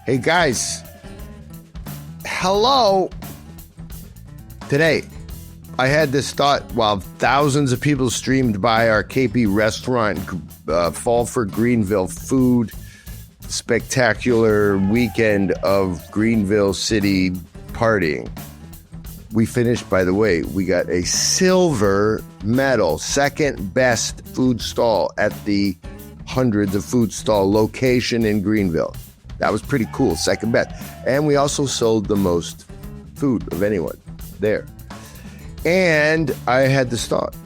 Hey guys, hello. Today, I had this thought while thousands of people streamed by our KP restaurant, Fall for Greenville food, spectacular weekend of Greenville City partying. We finished, by the way, we got a silver medal, second best food stall at the hundreds of food stall location in Greenville. That was pretty cool, second best. And we also sold the most food of anyone there. And I had this thought.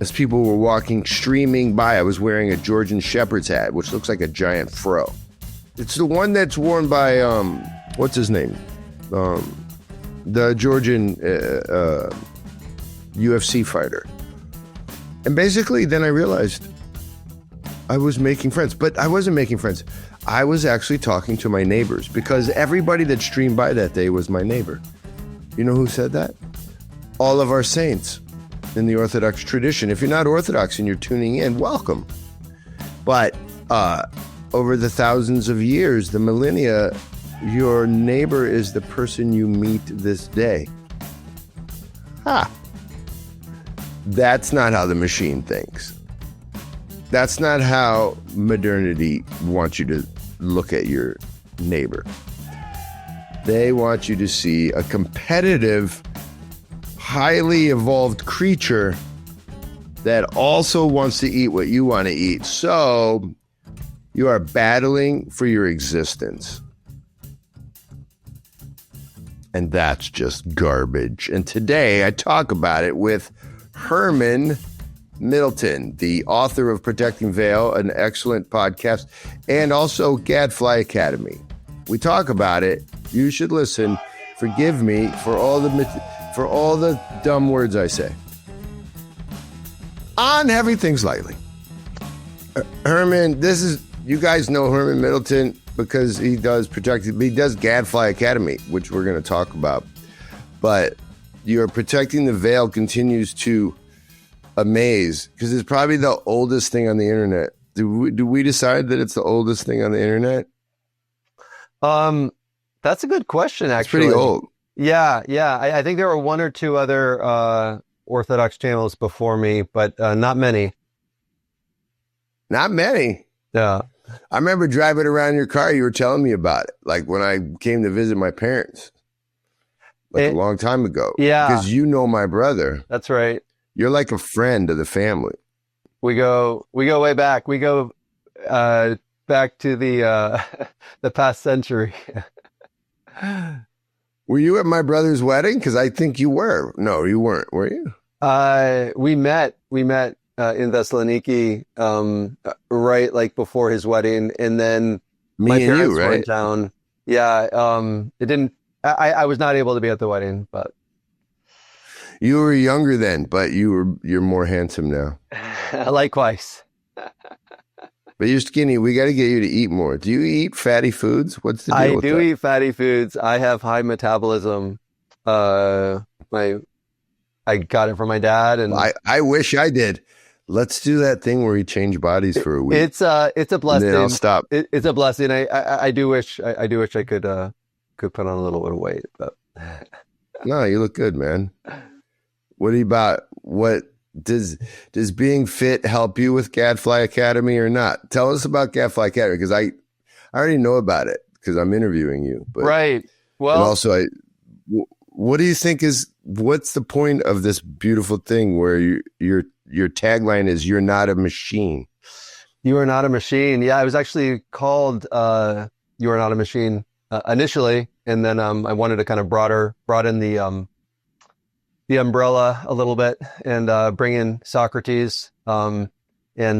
As people were walking, streaming by, I was wearing a Georgian Shepherd's hat, which looks like a giant fro. It's the one that's worn by, what's his name? The Georgian UFC fighter. And basically, then I realized I was making friends. But I wasn't making friends. I was actually talking to my neighbors because everybody that streamed by that day was my neighbor. You know who said that? All of our saints in the Orthodox tradition. If you're not Orthodox and you're tuning in, welcome. But over the thousands of years, the millennia, your neighbor is the person you meet this day. Ha! That's not how the machine thinks. That's not how modernity wants you to look at your neighbor. They want you to see a competitive, highly evolved creature that also wants to eat what you want to eat. So you are battling for your existence. And that's just garbage. And today I talk about it with Herman Middleton, the author of Protecting Veil, an excellent podcast, and also Gadfly Academy. We talk about it. You should listen. Forgive me for all the dumb words I say. On Heavy Things Lightly. Herman, you guys know Herman Middleton because he does Gadfly Academy, which we're going to talk about. But your Protecting the Veil continues to amaze because it's probably the oldest thing on the internet. Do we decide that it's the oldest thing on the internet? That's a good question, actually. It's pretty old. Yeah. I think there were one or two other Orthodox channels before me, but not many. Not many? Yeah. I remember driving around your car, you were telling me about it, like when I came to visit my parents, a long time ago. Yeah. Because you know my brother. That's right. You're like a friend of the family. We go way back. We go back to the past century. Were you at my brother's wedding? Because I think you were. No, you weren't. Were you? We met in Thessaloniki, right like before his wedding, and then my parents were in town. Yeah. It didn't. I was not able to be at the wedding, but. You were younger then, but you're more handsome now. Likewise. But you're skinny. We got to get you to eat more. Do you eat fatty foods? What's the deal with that? I do eat fatty foods. I have high metabolism. I got it from my dad, and I wish I did. Let's do that thing where we change bodies for a week. It's a blessing. And then I'll stop. It's a blessing. I do wish I could put on a little bit of weight, but no, you look good, man. What does being fit help you with Gadfly Academy or not? Tell us about Gadfly Academy, because I already know about it because I'm interviewing you. But, right. Well, and also, what do you think what's the point of this beautiful thing where your tagline is "You're not a machine"? You are not a machine. Yeah, it was actually called "You Are Not a Machine" initially, and then I wanted to kind of broaden the umbrella a little bit and bring in Socrates and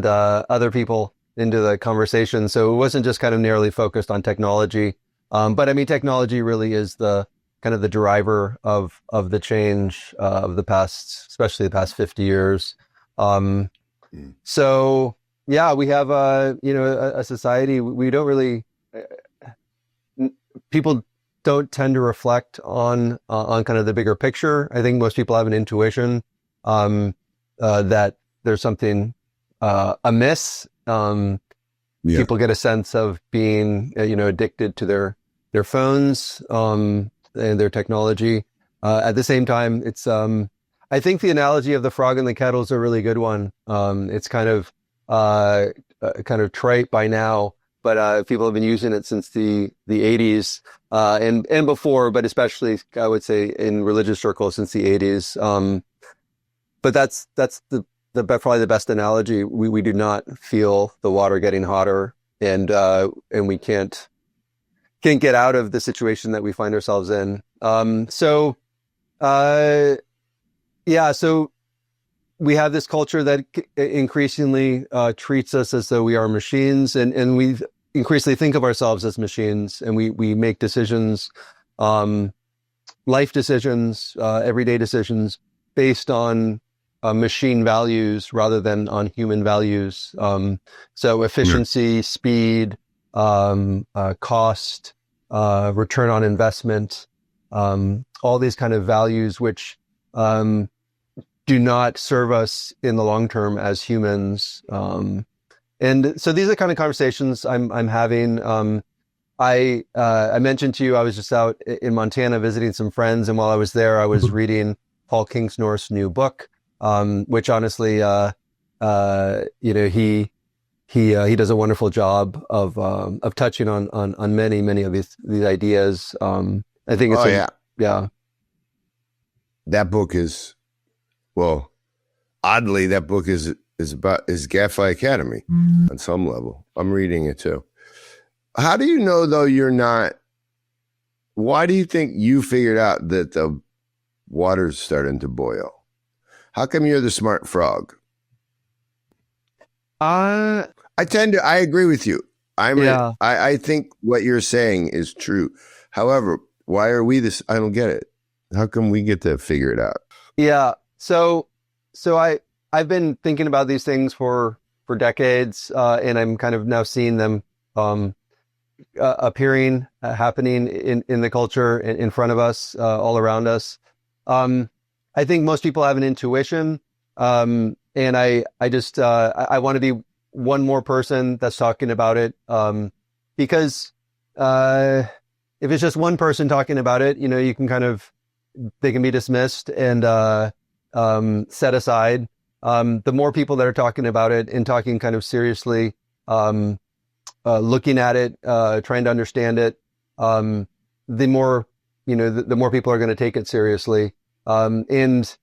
other people into the conversation. So it wasn't just kind of narrowly focused on technology. But I mean, technology really is the kind of the driver of the change of the past, especially the past 50 years. So yeah, we have a society. We don't really, people don't tend to reflect on kind of the bigger picture. I think most people have an intuition that there's something amiss. People get a sense of being, addicted to their their phones, and their technology. At the same time, it's I think the analogy of the frog in the kettle is a really good one. It's kind of trite by now, but people have been using it since the 80s, and before, but especially I would say in religious circles since the 80s. But that's probably the best analogy. We do not feel the water getting hotter, and we can't get out of the situation that we find ourselves in. So we have this culture that increasingly treats us as though we are machines, and we increasingly think of ourselves as machines, and we make decisions, life decisions, everyday decisions based on machine values rather than on human values. So efficiency, speed, cost, return on investment, all these kind of values which do not serve us in the long term as humans. And so these are the kind of conversations I'm having. I mentioned to you, I was just out in Montana visiting some friends, and while I was there, I was reading Paul Kingsnorth's new book, which honestly, he does a wonderful job of touching on many of these ideas. I think it's yeah. That book is, well, oddly, that book is Gadfly Academy on some level. I'm reading it too. How do you know though you're not? Why do you think you figured out that the water's starting to boil? How come you're the smart frog? I agree with you. I think what you're saying is true. However, why are we this? I don't get it. How come we get to figure it out? Yeah. So I've been thinking about these things for decades, and I'm kind of now seeing them appearing, happening in the culture in front of us, all around us. I think most people have an intuition, and I just want to be one more person that's talking about it, because if it's just one person talking about it, you can they can be dismissed and set aside. The more people that are talking about it and talking kind of seriously, looking at it, trying to understand it, the more the more people are going to take it seriously. And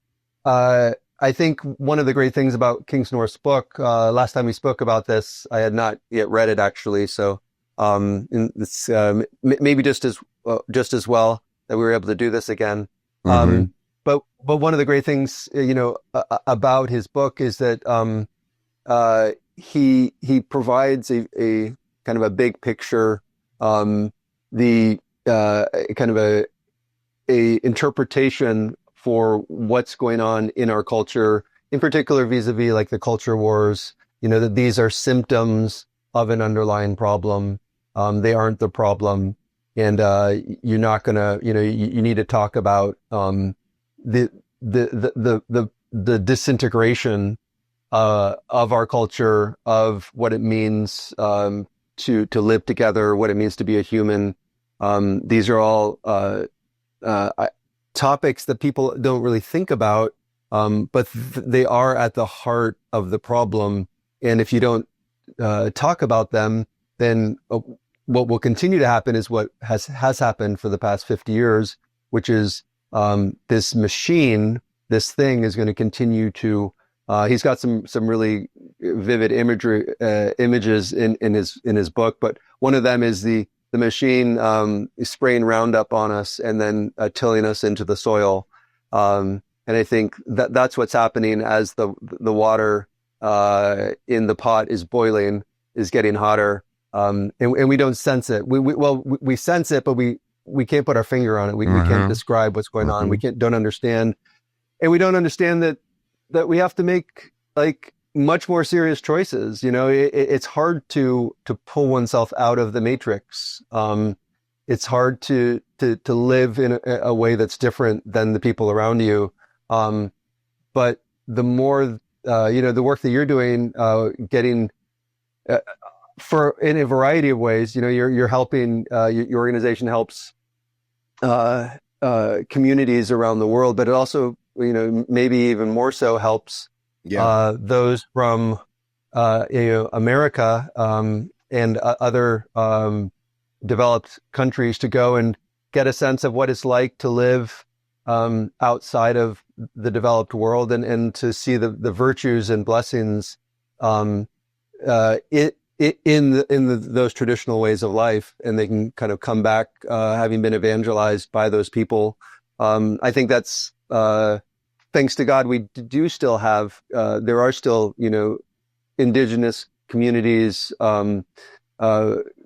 I think one of the great things about Kingsnorth's book, last time we spoke about this, I had not yet read it actually, so it's maybe just as well that we were able to do this again. But one of the great things, about his book is that he provides a kind of a big picture, the kind of a interpretation for what's going on in our culture, in particular vis-a-vis like the culture wars. That these are symptoms of an underlying problem. They aren't the problem, and you're not gonna, you need to talk about the disintegration of our culture, of what it means to live together, what it means to be a human. These are all topics that people don't really think about, but they are at the heart of the problem. And if you don't talk about them, then what will continue to happen is what has happened for the past 50 years, which is this machine, this thing is going to continue to. He's got some really vivid images in his book, but one of them is the machine spraying Roundup on us and then tilling us into the soil. And I think that's what's happening as the water in the pot is boiling, is getting hotter, and we don't sense it. We sense it, but we can't put our finger on it. We can't describe what's going on. We don't understand, and we don't understand that we have to make like much more serious choices. It's hard to pull oneself out of the matrix. It's hard to live in a way that's different than the people around you. But the more, the work that you're doing, getting in a variety of ways. You're helping, your organization helps communities around the world, but it also, maybe even more so helps those from America and other developed countries to go and get a sense of what it's like to live outside of the developed world, and to see the virtues and blessings in those traditional ways of life, and they can kind of come back having been evangelized by those people. I think that's thanks to God, we do still have there are still indigenous communities,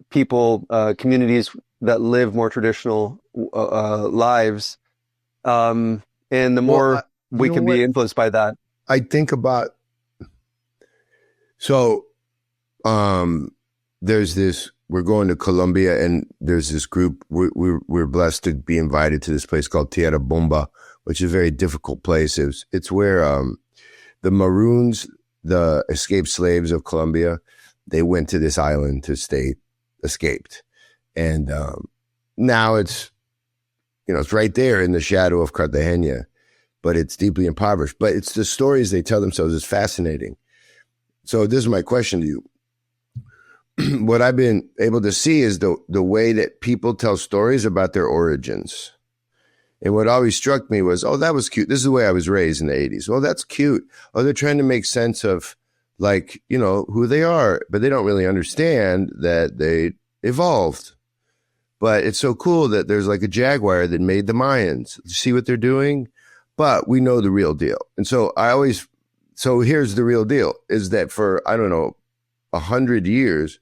people, communities that live more traditional lives, and the more we can be influenced by that. I think about, so there's this, we're going to Colombia, and there's this group, we're blessed to be invited to this place called Tierra Bomba, which is a very difficult place. It's where the Maroons, the escaped slaves of Colombia, they went to this island to stay escaped. And now it's, it's right there in the shadow of Cartagena, but it's deeply impoverished. But it's the stories they tell themselves is fascinating. So this is my question to you. What I've been able to see is the way that people tell stories about their origins. And what always struck me was, oh, that was cute. This is the way I was raised in the 80s. Oh, that's cute. Oh, they're trying to make sense of, like, who they are, but they don't really understand that they evolved. But it's so cool that there's like a jaguar that made the Mayans. See what they're doing? But we know the real deal. And so so here's the real deal, is that for, 100 years,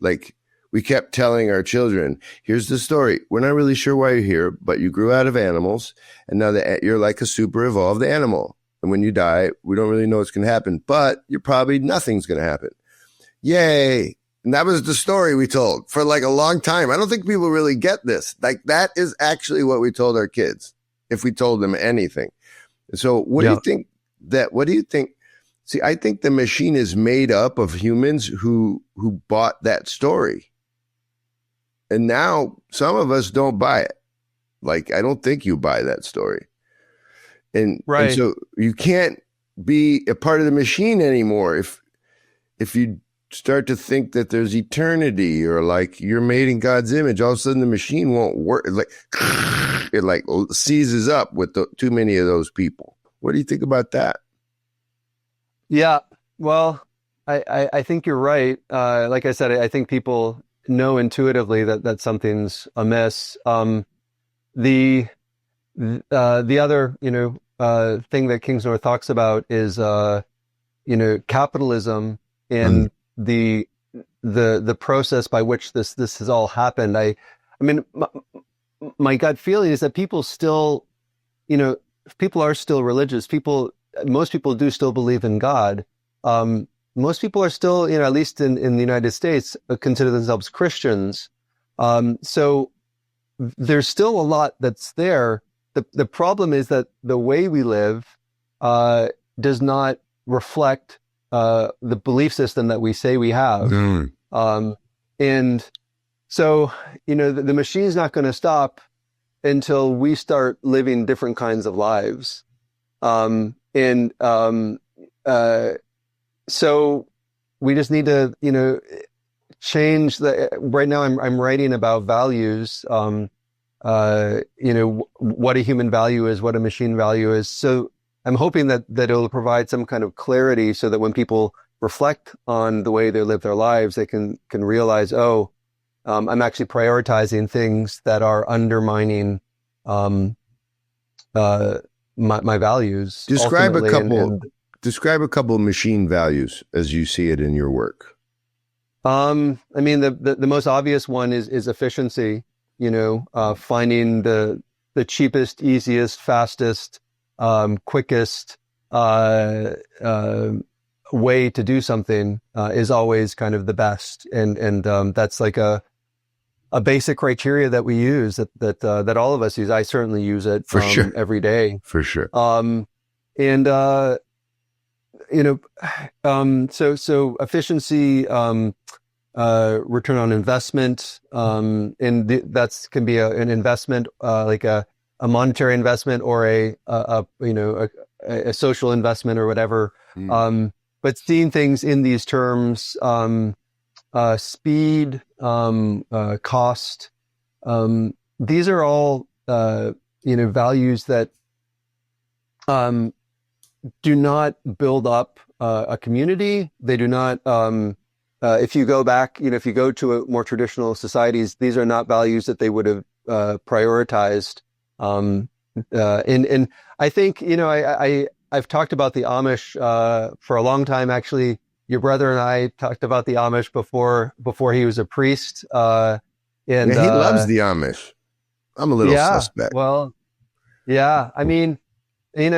like, we kept telling our children, here's the story. We're not really sure why you're here, but you grew out of animals, and now that you're like a super evolved animal. And when you die, we don't really know what's going to happen, but nothing's going to happen. Yay. And that was the story we told for like a long time. I don't think people really get this. Like, that is actually what we told our kids, if we told them anything. So what do you think? See, I think the machine is made up of humans who bought that story. And now some of us don't buy it. Like, I don't think you buy that story. And so you can't be a part of the machine anymore if you start to think that there's eternity, or like you're made in God's image. All of a sudden the machine won't work. It like seizes up with too many of those people. What do you think about that? Yeah, well, I think you're right. Like I said, I think people know intuitively that something's amiss. The other, thing that Kingsnorth talks about is, capitalism and the process by which this has all happened. I mean, my gut feeling is that people still, people are still religious. Most people do still believe in God. Most people are still, at least in the United States, consider themselves Christians. So there's still a lot that's there. The problem is that the way we live does not reflect the belief system that we say we have. And so, the machine's not going to stop until we start living different kinds of lives. So we just need to, change right now I'm writing about values, what a human value is, what a machine value is. So I'm hoping that it'll provide some kind of clarity, so that when people reflect on the way they live their lives, they can realize, I'm actually prioritizing things that are undermining, my values. Describe a couple of machine values as you see it in your work. I mean, the most obvious one is efficiency. Finding the cheapest, easiest, fastest, quickest way to do something is always kind of the best, and that's like a basic criteria that we use, that all of us use. I certainly use it for sure every day, for sure. So efficiency, return on investment, that's can be an investment, like a monetary investment or a social investment or whatever. But seeing things in these terms, speed, cost, these are all, values that, do not build up, a community. They do not, if you go back, if you go to more traditional societies, these are not values that they would have, prioritized. And I think, I've talked about the Amish, for a long time. Actually, your brother and I talked about the Amish before he was a priest. And Yeah, he loves the Amish. I'm a little suspect. Well, yeah. I mean, I'm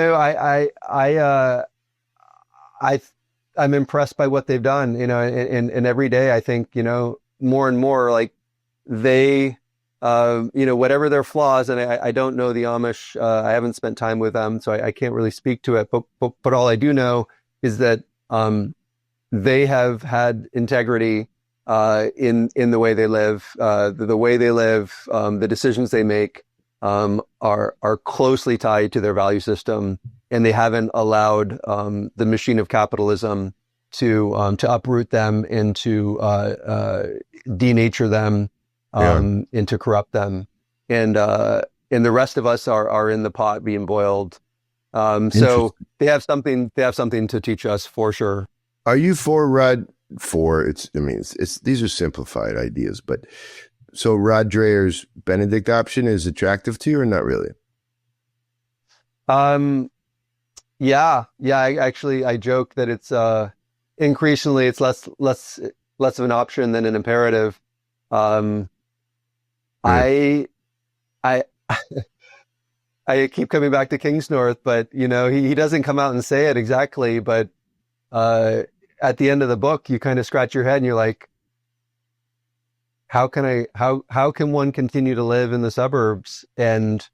impressed by what they've done, and every day I think, more and more, like they, whatever their flaws, and I don't know the Amish, I haven't spent time with them, so I can't really speak to it, but all I do know is that, they have had integrity, in the way they live, the way they live, the decisions they make, are closely tied to their value system, and they haven't allowed, the machine of capitalism to uproot them and to, denature them, and to corrupt them. And the rest of us are in the pot being boiled. So they have something to teach us for sure. Are you for Rod? These are simplified ideas, but so Rod Dreher's Benedict option is attractive to you or not really? Yeah. I joke that it's, increasingly it's less of an option than an imperative. I keep coming back to Kingsnorth, but he doesn't come out and say it exactly, but, at the end of the book, you kind of scratch your head and you're like, how can one continue to live in the suburbs? And,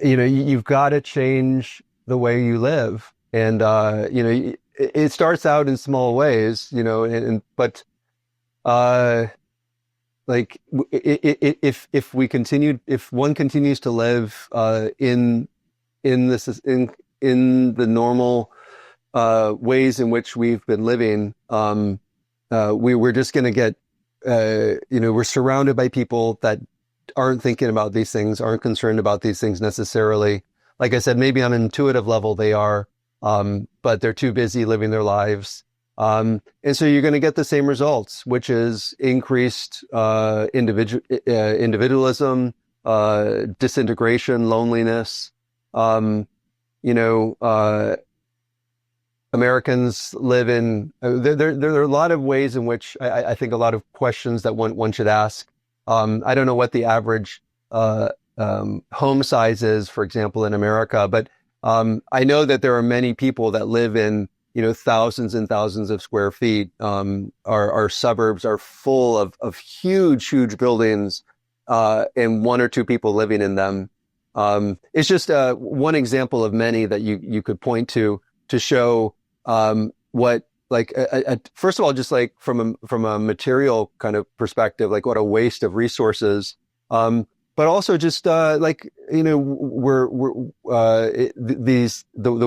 you've got to change the way you live. And, it starts out in small ways, but, like if one continues to live, in the normal, ways in which we've been living, we're just going to get, we're surrounded by people that aren't thinking about these things, aren't concerned about these things necessarily. Like I said, maybe on an intuitive level they are, but they're too busy living their lives. And so you're going to get the same results, which is increased, individualism, disintegration, loneliness. Americans live in, there are a lot of ways in which I think a lot of questions that one should ask. I don't know what the average, home size is, for example, in America, but, I know that there are many people that live in, thousands and thousands of square feet. Our suburbs are full of huge buildings, and one or two people living in them. It's just, one example of many that you could point to show, what, like, first of all, just like from a material kind of perspective, like what a waste of resources. But also just, the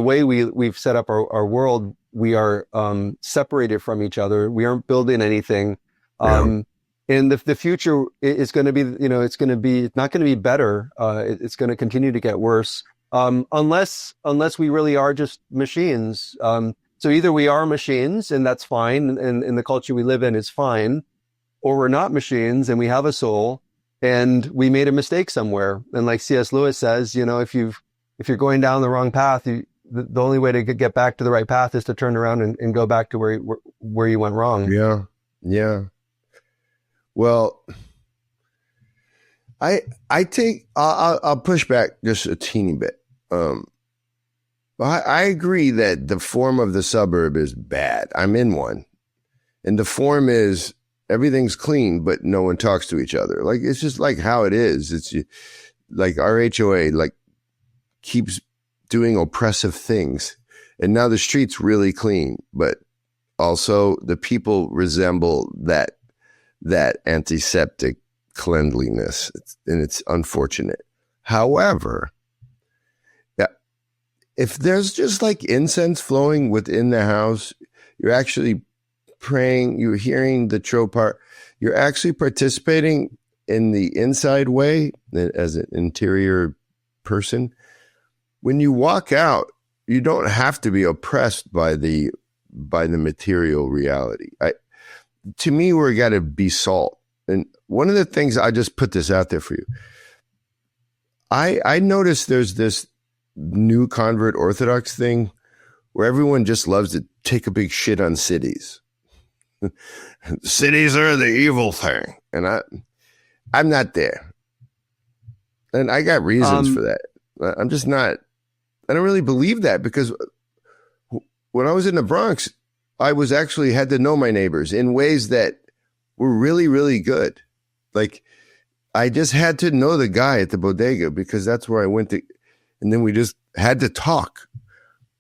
way we've set up our world, we are, separated from each other. We aren't building anything. And the future is going to be, it's not going to be better. It's going to continue to get worse. Unless we really are just machines. So either we are machines and that's fine, and the culture we live in is fine, or we're not machines and we have a soul and we made a mistake somewhere. And like C.S. Lewis says, if you're going down the wrong path, the only way to get back to the right path is to turn around and go back to where you went wrong. Yeah. Yeah. Well, I'll push back just a teeny bit. I agree that the form of the suburb is bad. I'm in one. And the form is everything's clean, but no one talks to each other. Like, it's just like how it is. It's like our HOA, like, keeps doing oppressive things. And now the street's really clean, but also the people resemble that antiseptic cleanliness, and it's unfortunate. However, if there's just like incense flowing within the house, you're actually praying, you're hearing the tropar, you're actually participating in the inside way as an interior person. When you walk out, you don't have to be oppressed by the material reality. To me, we're got to be salt. And one of the things, I just put this out there for you. I noticed there's this new convert Orthodox thing where everyone just loves to take a big shit on cities. Cities are the evil thing. And I'm not there. And I got reasons for that. I'm just not, I don't really believe that, because when I was in the Bronx, I was actually had to know my neighbors in ways that were really, really good. Like, I just had to know the guy at the bodega because that's where I went to, and then we just had to talk.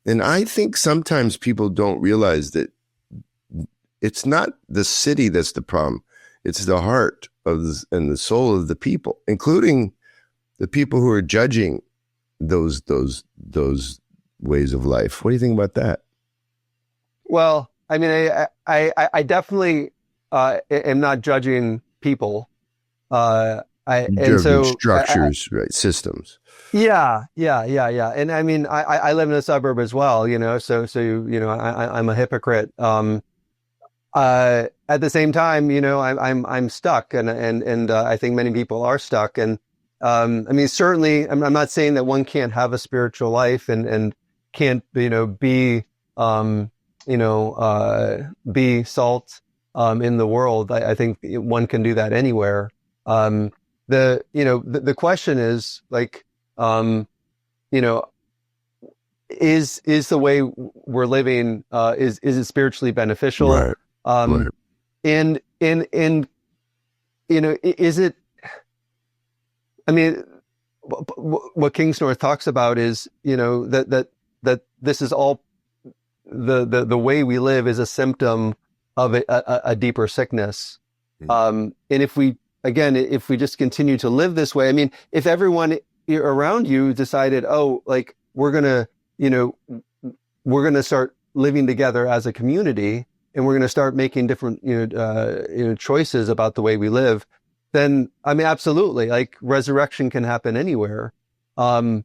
And I think sometimes people don't realize that it's not the city that's the problem. It's the heart and the soul of the people, including the people who are judging those ways of life. What do you think about that? Well, I mean, I definitely am not judging people. Structures, right? Systems. Yeah. And I mean, I live in a suburb as well, so I'm a hypocrite. At the same time, I'm stuck, and I think many people are stuck. And I mean, certainly, I'm not saying that one can't have a spiritual life and can't, be salt in the world. I think one can do that anywhere. The question is like, is the way we're living, is it spiritually beneficial? Right. Right. And is it, I mean, what Kingsnorth talks about is, that this is all the way we live is a symptom of a deeper sickness. And if we just continue to live this way, I mean, if everyone around you decided, like we're going to start living together as a community, and we're going to start making different, choices about the way we live, then, I mean, absolutely, like resurrection can happen anywhere. I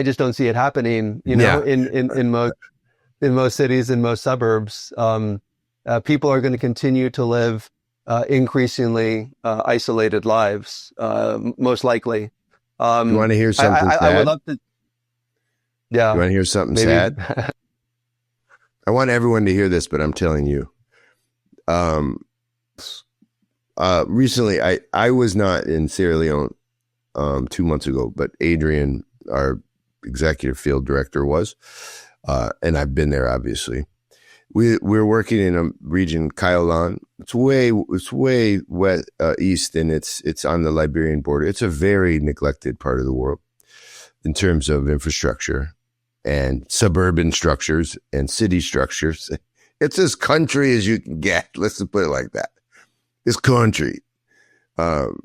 just don't see it happening, in most cities, in most suburbs. People are going to continue to live increasingly isolated lives, most likely. You want to hear something sad? I would love to. Yeah. You want to hear something sad? I want everyone to hear this, but I'm telling you. Recently, I was not in Sierra Leone 2 months ago, but Adrian, our executive field director, was, and I've been there. Obviously, we're working in a region, Kaiolan. It's way west, east, and it's on the Liberian border. It's a very neglected part of the world in terms of infrastructure and suburban structures and city structures. It's as country as you can get. Let's just put it like that. It's country. But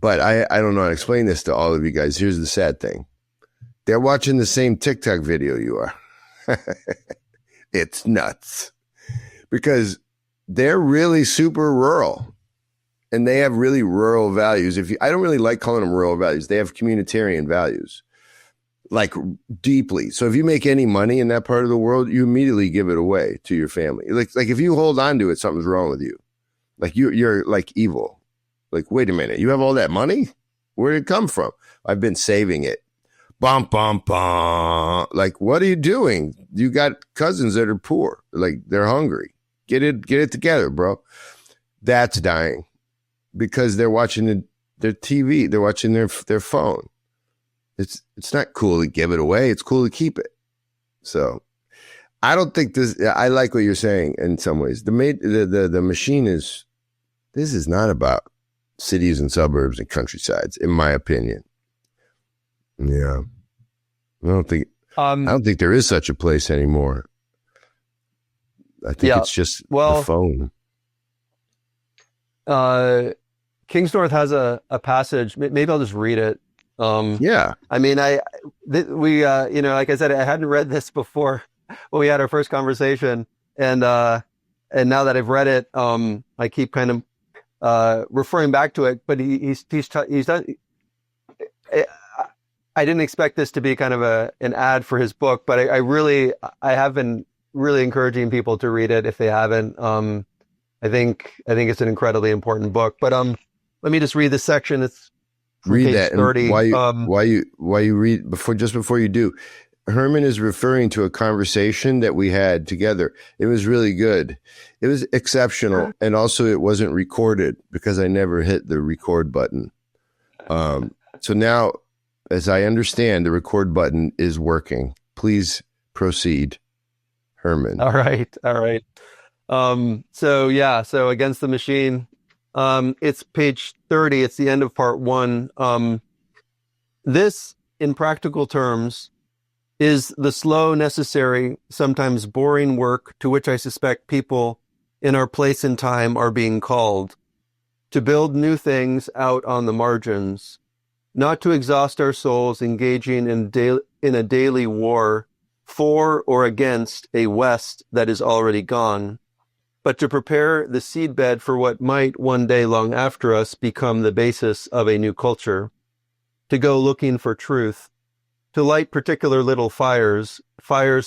I don't know how to explain this to all of you guys. Here's the sad thing. They're watching the same TikTok video you are. It's nuts. Because they're really super rural. And they have really rural values. I don't really like calling them rural values. They have communitarian values. Like deeply. So if you make any money in that part of the world, you immediately give it away to your family. Like if you hold on to it, something's wrong with you. Like you're like evil. Like, wait a minute, you have all that money? Where did it come from? I've been saving it. Bum, bum, bum. Like, what are you doing? You got cousins that are poor. Like, they're hungry. Get it together, bro. That's dying because they're watching their TV. They're watching their phone. It's not cool to give it away. It's cool to keep it. So I don't think this, I like what you're saying in some ways. The machine is, this is not about cities and suburbs and countrysides, in my opinion. Yeah. I don't think there is such a place anymore. I think it's just the phone. Kingsnorth has a passage. Maybe I'll just read it. Yeah. I mean, like I said, I hadn't read this before when we had our first conversation, and now that I've read it, I keep kind of referring back to it. But he's done. I didn't expect this to be kind of an ad for his book, but I have been really encouraging people to read it if they haven't. I think it's an incredibly important book. But let me just read this section. It's read that. 30. Why you read before you do. Herman is referring to a conversation that we had together. It was really good. It was exceptional, and also it wasn't recorded because I never hit the record button. So now, as I understand, the record button is working. Please proceed, Herman. All right. So Against the Machine. It's page 30. It's the end of part 1. This, in practical terms, is the slow, necessary, sometimes boring work to which I suspect people in our place and time are being called. To build new things out on the margins. Not to exhaust our souls engaging in a daily war for or against a West that is already gone, but to prepare the seedbed for what might one day long after us become the basis of a new culture, to go looking for truth, to light particular little fires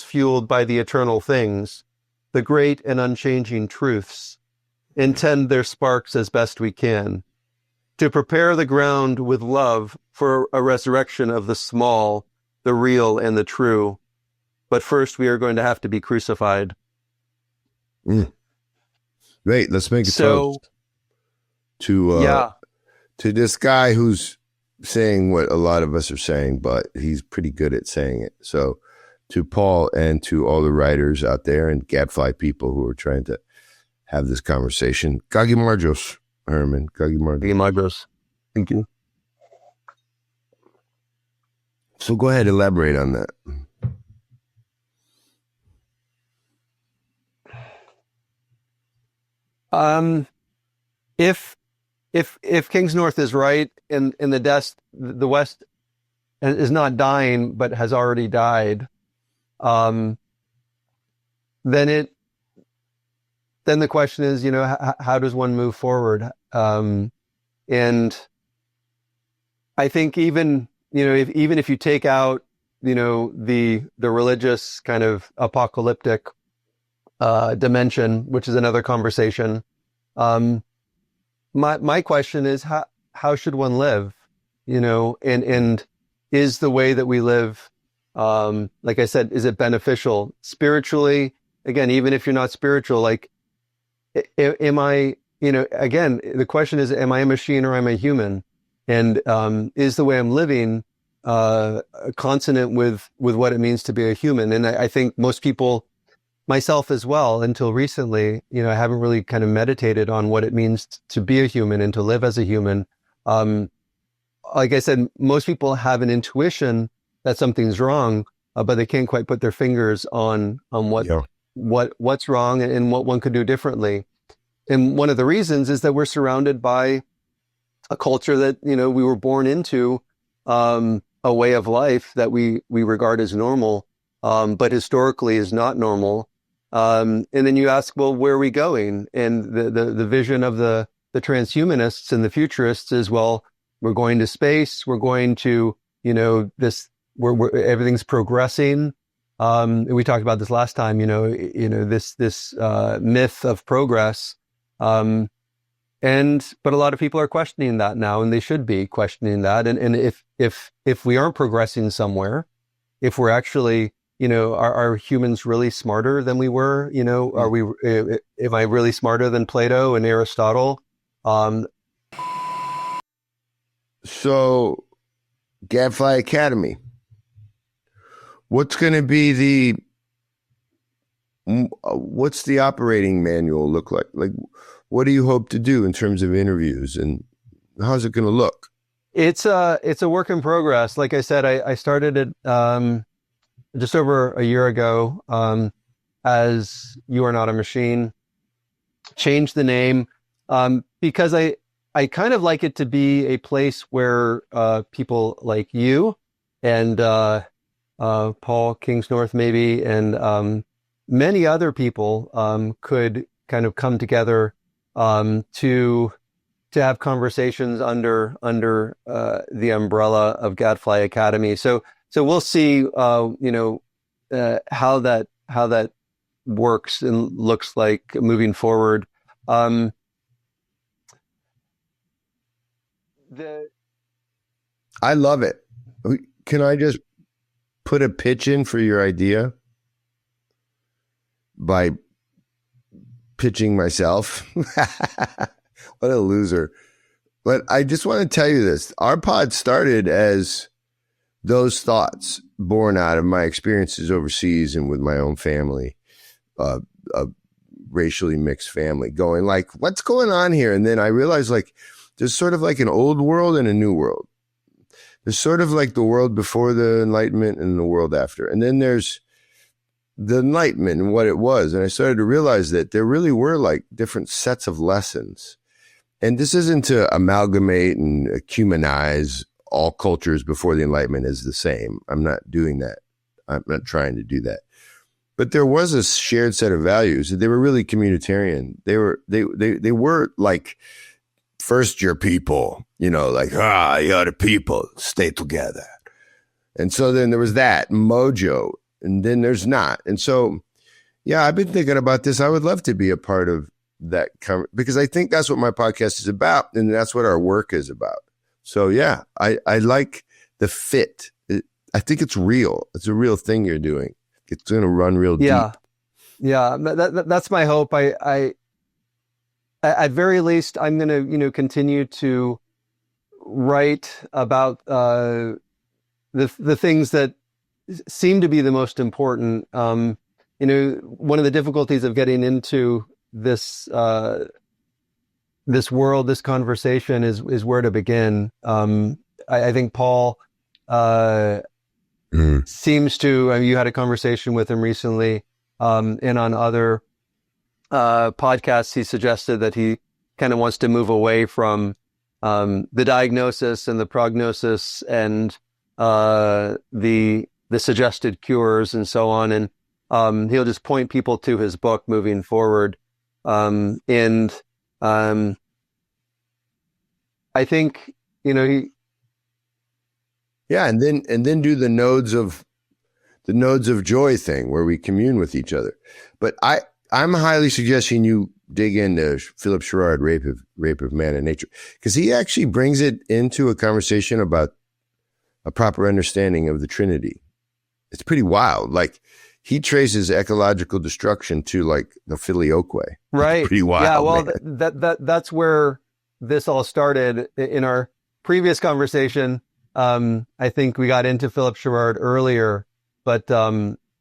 fueled by the eternal things, the great and unchanging truths, and tend their sparks as best we can, to prepare the ground with love for a resurrection of the small, the real, and the true. But first we are going to have to be crucified. Wait, let's make a toast to this guy who's saying what a lot of us are saying, but he's pretty good at saying it. So to Paul and to all the writers out there and Gadfly people who are trying to have this conversation. Kagi Marjos, Herman. Kagi Marjos. Thank you. So go ahead, elaborate on that. If Kingsnorth is right in the West is not dying but has already died, then the question is, how does one move forward? And I think even if you take out the religious kind of apocalyptic dimension, which is another conversation. My question is how should one live? And is the way that we live, like I said, is it beneficial spiritually? Again, even if you're not spiritual, like, am I? Again, the question is, am I a machine or am I a human? And is the way I'm living consonant with what it means to be a human? And I think most people, myself as well, until recently, I haven't really kind of meditated on what it means to be a human and to live as a human. Like I said, most people have an intuition that something's wrong, but they can't quite put their fingers on what's wrong and what one could do differently. And one of the reasons is that we're surrounded by a culture that, we were born into, a way of life that we regard as normal, but historically is not normal. And then you ask, well, where are we going? And the vision of the transhumanists and the futurists is, well, we're going to space. We're going to, everything's progressing. We talked about this last time, this myth of progress. But a lot of people are questioning that now, and they should be questioning that. And if we aren't progressing somewhere, if we're actually, are humans really smarter than we were? Are we? Am I really smarter than Plato and Aristotle? So, Gadfly Academy. What's going to be what's the operating manual look like? Like, what do you hope to do in terms of interviews, and how's it going to look? It's a work in progress. Like I said, I started it just over a year ago. as You Are Not a Machine. Changed the name because I kind of like it to be a place where people like you and Paul Kingsnorth maybe and many other people could kind of come together to have conversations under the umbrella of Gadfly Academy. So we'll see how that works and looks like moving forward. I love it. Can I just put a pitch in for your idea by pitching myself? What a loser. But I just want to tell you this. Our pod started as those thoughts born out of my experiences overseas and with my own family, a racially mixed family, going like, what's going on here? And then I realized like there's sort of like an old world and a new world. There's sort of like the world before the Enlightenment and the world after. And then there's the Enlightenment and what it was. And I started to realize that there really were like different sets of lessons. And this isn't to amalgamate and ecumenize all cultures before the Enlightenment is the same. I'm not doing that. I'm not trying to do that. But there was a shared set of values. They were really communitarian. They were like, first your people, like, you other people, stay together. And so then there was that mojo, and then there's not. And so, yeah, I've been thinking about this. I would love to be a part of that because I think that's what my podcast is about, and that's what our work is about. So, yeah, I like the fit. I think it's real. It's a real thing you're doing. It's going to run real deep. Yeah. That's my hope. I at very least, I'm going to, continue to write about the things that seem to be the most important. One of the difficulties of getting into this world, this conversation is where to begin. I think Paul seems to. You had a conversation with him recently, and on other podcasts, he suggested that he kind of wants to move away from the diagnosis and the prognosis and the suggested cures and so on, and he'll just point people to his book moving forward. I think he. Yeah, and then do the nodes of joy thing where we commune with each other. But I'm highly suggesting you dig into Philip Sherrard, Rape of Man and Nature, because he actually brings it into a conversation about a proper understanding of the Trinity. It's pretty wild. Like he traces ecological destruction to like the filioque. Right. Pretty wild. Yeah. Well, man. that's where this all started in our previous conversation. I think we got into Philip Sherrard earlier, but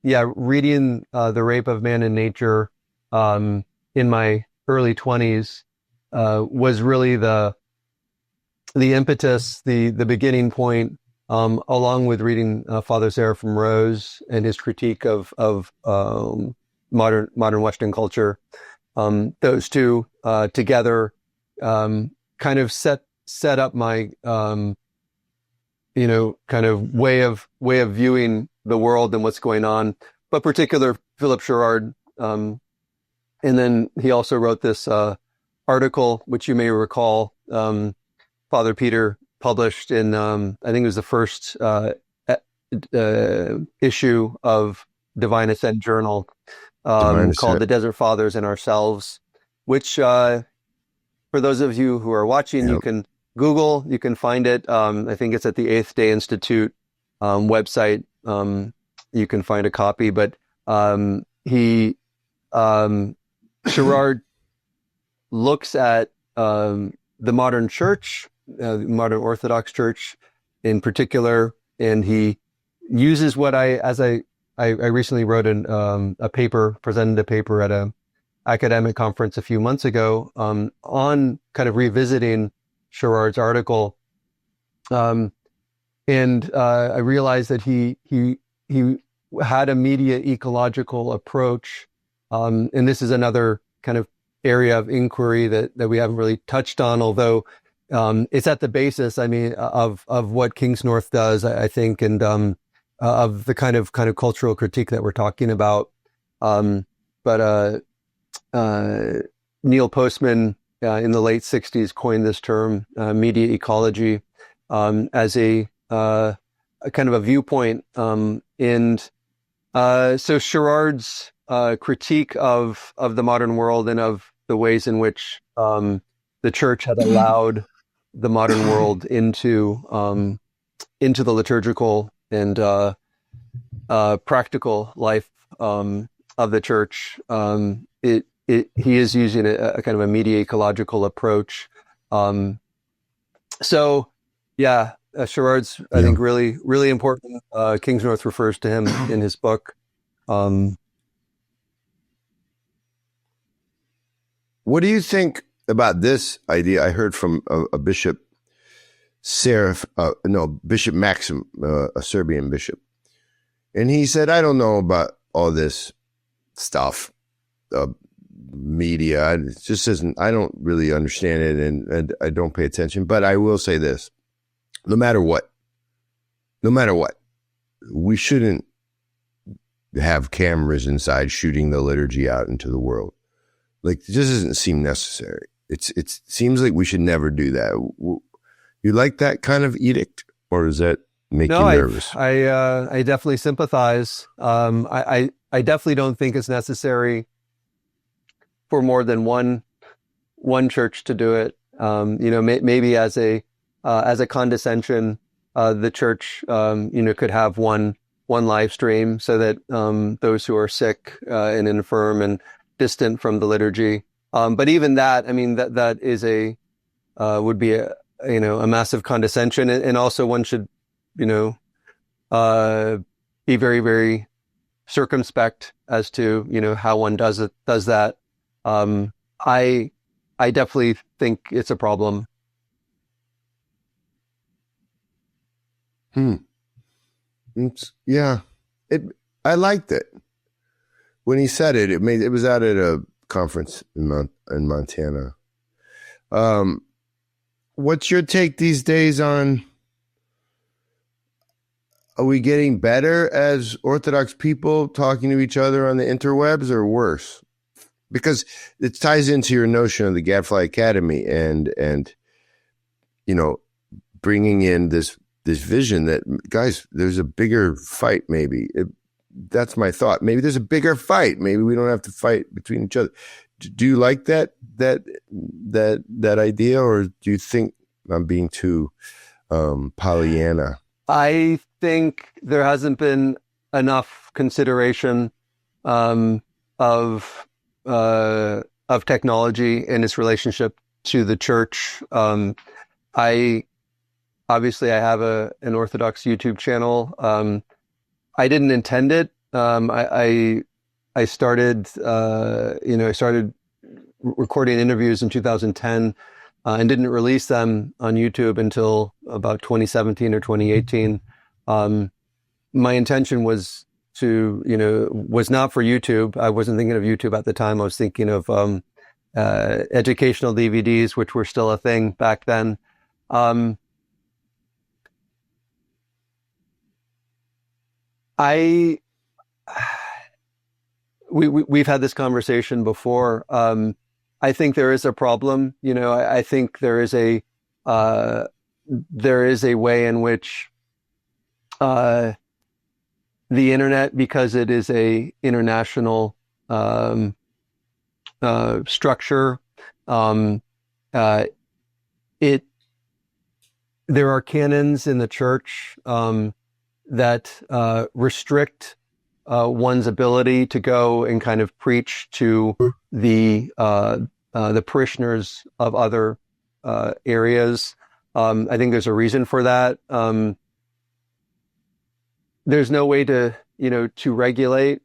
reading The Rape of Man and Nature in my early 20s was really the impetus, the beginning point, along with reading Father Seraphim Rose and his critique of modern Western culture. Those two together kind of set up my kind of way of viewing the world and what's going on, but particular Philip Sherrard. And then he also wrote this article, which you may recall, Father Peter published in, I think it was the first issue of Divine Ascent Journal, called The Desert Fathers and Ourselves, which for those of you who are watching, you can Google, you can find it. I think it's at the Eighth Day Institute website. You can find a copy, but Sherrard looks at the modern church, modern Orthodox Church in particular, and he uses what I recently wrote presented a paper at a academic conference a few months ago on kind of revisiting Sherrard's article, and I realized that he had a media ecological approach And this is another kind of area of inquiry that we haven't really touched on, although it's at the basis, I mean, of what Kingsnorth does, I think, and of the kind of cultural critique that we're talking about. But Neil Postman in the late 60s coined this term, media ecology, as a kind of a viewpoint. And so Sherard's critique of the modern world and of the ways in which the church had allowed the modern world into the liturgical and practical life of the church. He is using a kind of a media ecological approach. So yeah, Sherard's, I think, really, really important. Kingsnorth refers to him in his book. What do you think about this idea? I heard from a Bishop Bishop Maxim, a Serbian bishop. And he said, I don't know about all this stuff, media. It just isn't, I don't really understand it, and I don't pay attention. But I will say this, no matter what, we shouldn't have cameras inside shooting the liturgy out into the world. Like, it just doesn't seem necessary. It seems like we should never do that. You like that kind of edict, or does that make you nervous? I definitely sympathize. I definitely don't think it's necessary for more than one church to do it. Maybe as a condescension, the church could have one live stream so that those who are sick and infirm and distant from the liturgy. But even that, I mean, that is would be a massive condescension, and also one should, be very, very circumspect as to, how one does that. I definitely think it's a problem. I liked it. When he said it, it was out at a conference in Montana. What's your take these days on, are we getting better as Orthodox people talking to each other on the interwebs, or worse? Because it ties into your notion of the Gadfly Academy and bringing in this vision that, guys, there's a bigger fight. Maybe that's my thought. Maybe there's a bigger fight. Maybe we don't have to fight between each other. Do you like that idea, or do you think I'm being too Pollyanna? I think there hasn't been enough consideration of technology and its relationship to the church. I have an Orthodox YouTube channel. I didn't intend it. I started recording interviews in 2010 and didn't release them on YouTube until about 2017 or 2018. My intention was not for YouTube. I wasn't thinking of YouTube at the time. I was thinking of educational DVDs, which were still a thing back then. We've had this conversation before. I think there is a problem. I think there is a way in which the internet, because it is a international structure, there are canons in the church that restrict one's ability to go and kind of preach to the parishioners of other areas. I think there's a reason for that. There's no way to regulate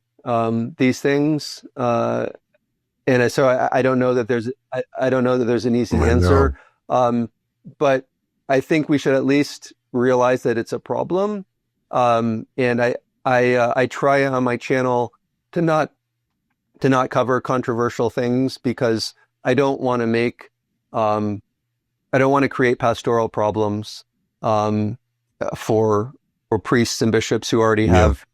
these things, and so I don't know that there's an easy answer. But I think we should at least realize that it's a problem. And I try on my channel to not not cover controversial things because I don't want to make, I don't want to create pastoral problems for priests and bishops who already have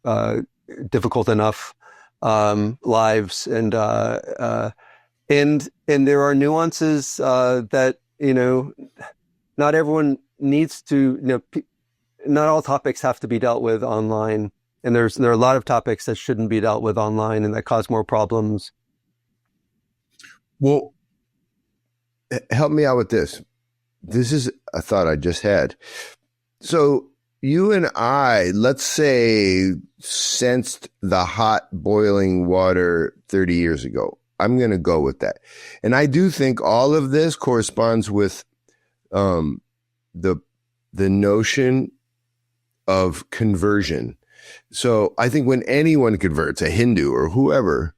difficult enough lives, and there are nuances that not everyone needs to. Not all topics have to be dealt with online, and there are a lot of topics that shouldn't be dealt with online and that cause more problems. Well, help me out with this. This is a thought I just had. So you and I, let's say, sensed the hot boiling water 30 years ago. I'm going to go with that. And I do think all of this corresponds with the notion of conversion. So I think when anyone converts, a Hindu or whoever,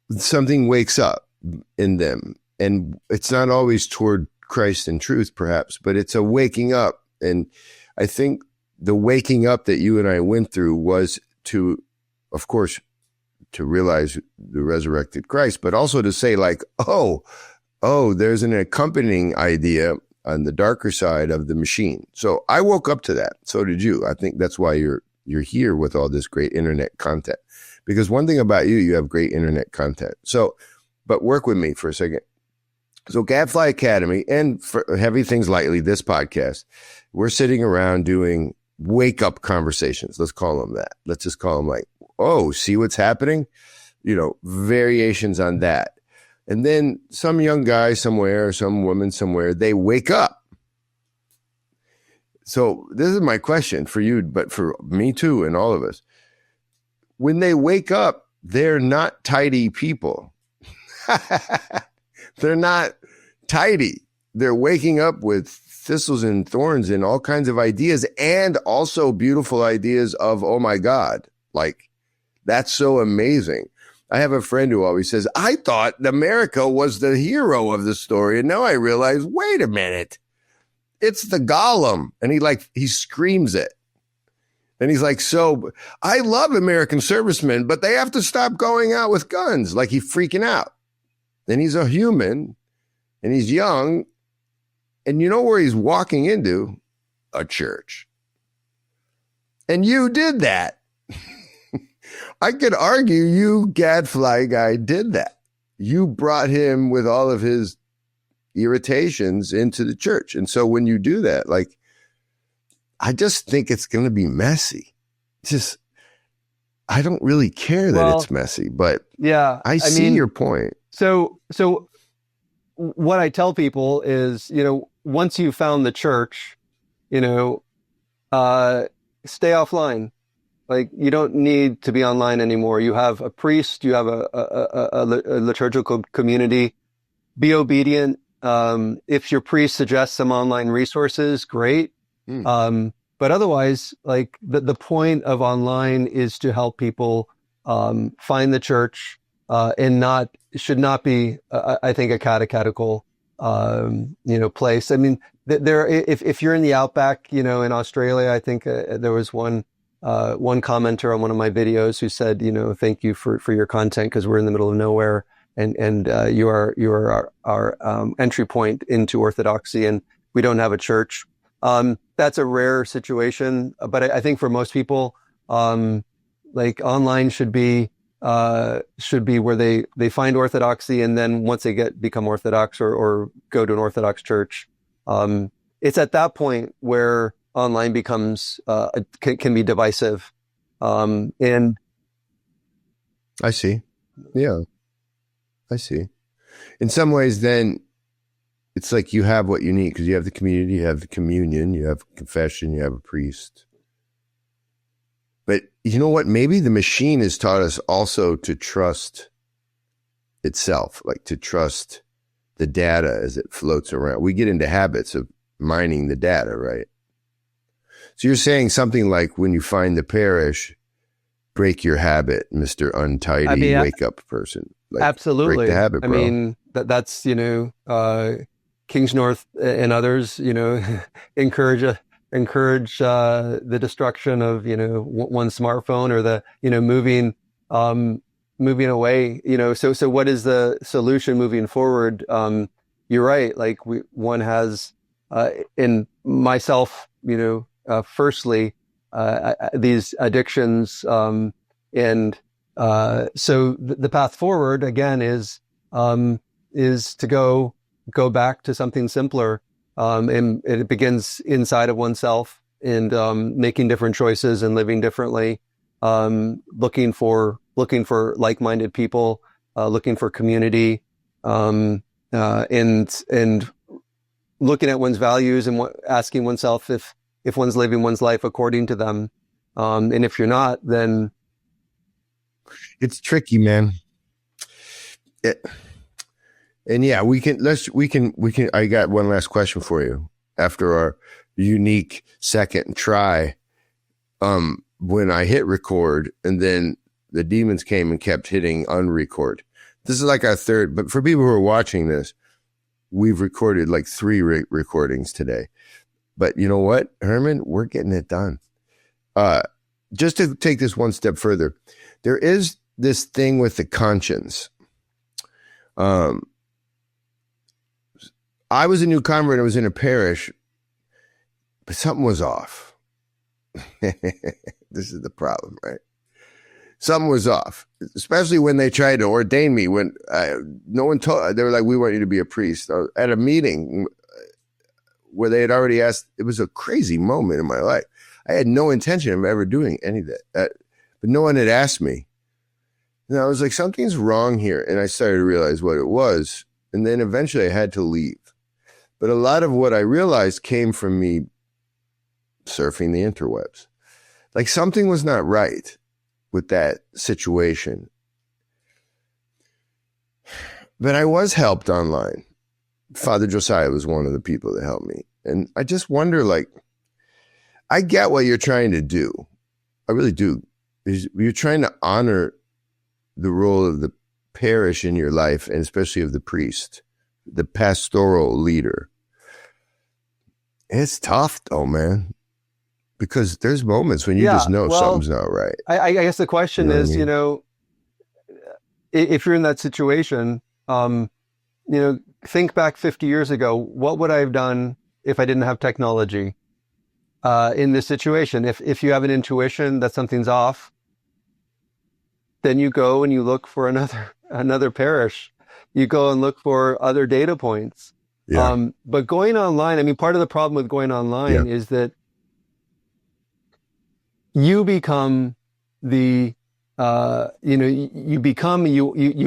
something wakes up in them. And it's not always toward Christ and truth, perhaps, but it's a waking up. And I think the waking up that you and I went through was to, of course, to realize the resurrected Christ, but also to say like, oh, there's an accompanying idea on the darker side of the machine. So I woke up to that. So did you. I think that's why you're here with all this great internet content. Because one thing about you have great internet content. So, but work with me for a second. So Gadfly Academy, and for Heavy Things Lightly, this podcast, we're sitting around doing wake up conversations. Let's call them that. Let's just call them like, oh, see what's happening? Variations on that. And then some young guy somewhere, some woman somewhere, they wake up. So this is my question for you, but for me too, and all of us. When they wake up, they're not tidy people. They're not tidy. They're waking up with thistles and thorns and all kinds of ideas, and also beautiful ideas of, oh my God, like that's so amazing. I have a friend who always says, I thought America was the hero of the story. And now I realize, wait a minute, it's the Gollum. And he screams it. And he's like, so I love American servicemen, but they have to stop going out with guns. Like he's freaking out. And he's a human and he's young. And you know where he's walking into? A church. And you did that. I could argue you, Gadfly guy, did that. You brought him with all of his irritations into the church. And so when you do that, like, I just think it's going to be messy. I don't really care that it's messy, but yeah, I see your point. So what I tell people is, once you found the church, stay offline. Like, you don't need to be online anymore. You have a priest, you have a liturgical community. Be obedient. If your priest suggests some online resources, great. But otherwise, like the point of online is to help people find the church, and should not be, I think, a catechetical place. I mean, if you're in the outback, in Australia, I think there was one commenter on one of my videos who said, thank you for your content, because we're in the middle of nowhere, and you are our entry point into Orthodoxy, and we don't have a church. That's a rare situation, but I think for most people, like online should be where they find Orthodoxy, and then once they become Orthodox or go to an Orthodox church, it's at that point where online becomes can be divisive, and I see. Yeah, I see. In some ways, then it's like you have what you need, because you have the community, you have the communion, you have confession, you have a priest. But you know what? Maybe the machine has taught us also to trust itself, like to trust the data as it floats around. We get into habits of mining the data, right? So you're saying something like, when you find the parish, break your habit, Mr. Untidy, wake up person. Like, absolutely. Break the habit, bro. I mean, that's, Kingsnorth and others, encourage the destruction of, one smartphone, or the, moving moving away, so what is the solution moving forward? You're right. Like one has, in myself, firstly, these addictions, and so the path forward again is to go back to something simpler, and it begins inside of oneself, and making different choices and living differently, looking for like-minded people, looking for community, and looking at one's values and asking oneself if one's living one's life according to them. And if you're not, then it's tricky, man. And yeah, we can, I got one last question for you after our unique second try. When I hit record and then the demons came and kept hitting unrecord. This is like our third, but for people who are watching this, we've recorded like 3 recordings today. But you know what, Herman, we're getting it done. Just to take this one step further, there is this thing with the conscience. I was a new convert. I was in a parish, but something was off. This is the problem, right? Something was off, especially when they tried to ordain me. When no one told, they were like, "We want you to be a priest." At a meeting where they had already asked, it was a crazy moment in my life. I had no intention of ever doing any of that, but no one had asked me. And I was like, something's wrong here, and I started to realize what it was. And then eventually I had to leave. But a lot of what I realized came from me surfing the interwebs. Like something was not right with that situation. But I was helped online. Father Josiah was one of the people that helped me. And I just wonder, like, I get what you're trying to do. I really do. You're trying to honor the role of the parish in your life, and especially of the priest, the pastoral leader. It's tough though, man, because there's moments when you just know something's not right. I guess the question is, if you're in that situation, think back 50 years ago, what would I have done if I didn't have technology in this situation? If you have an intuition that something's off, then you go and you look for another parish. You go and look for other data points. Yeah. But going online, I mean, part of the problem with going online is that you become you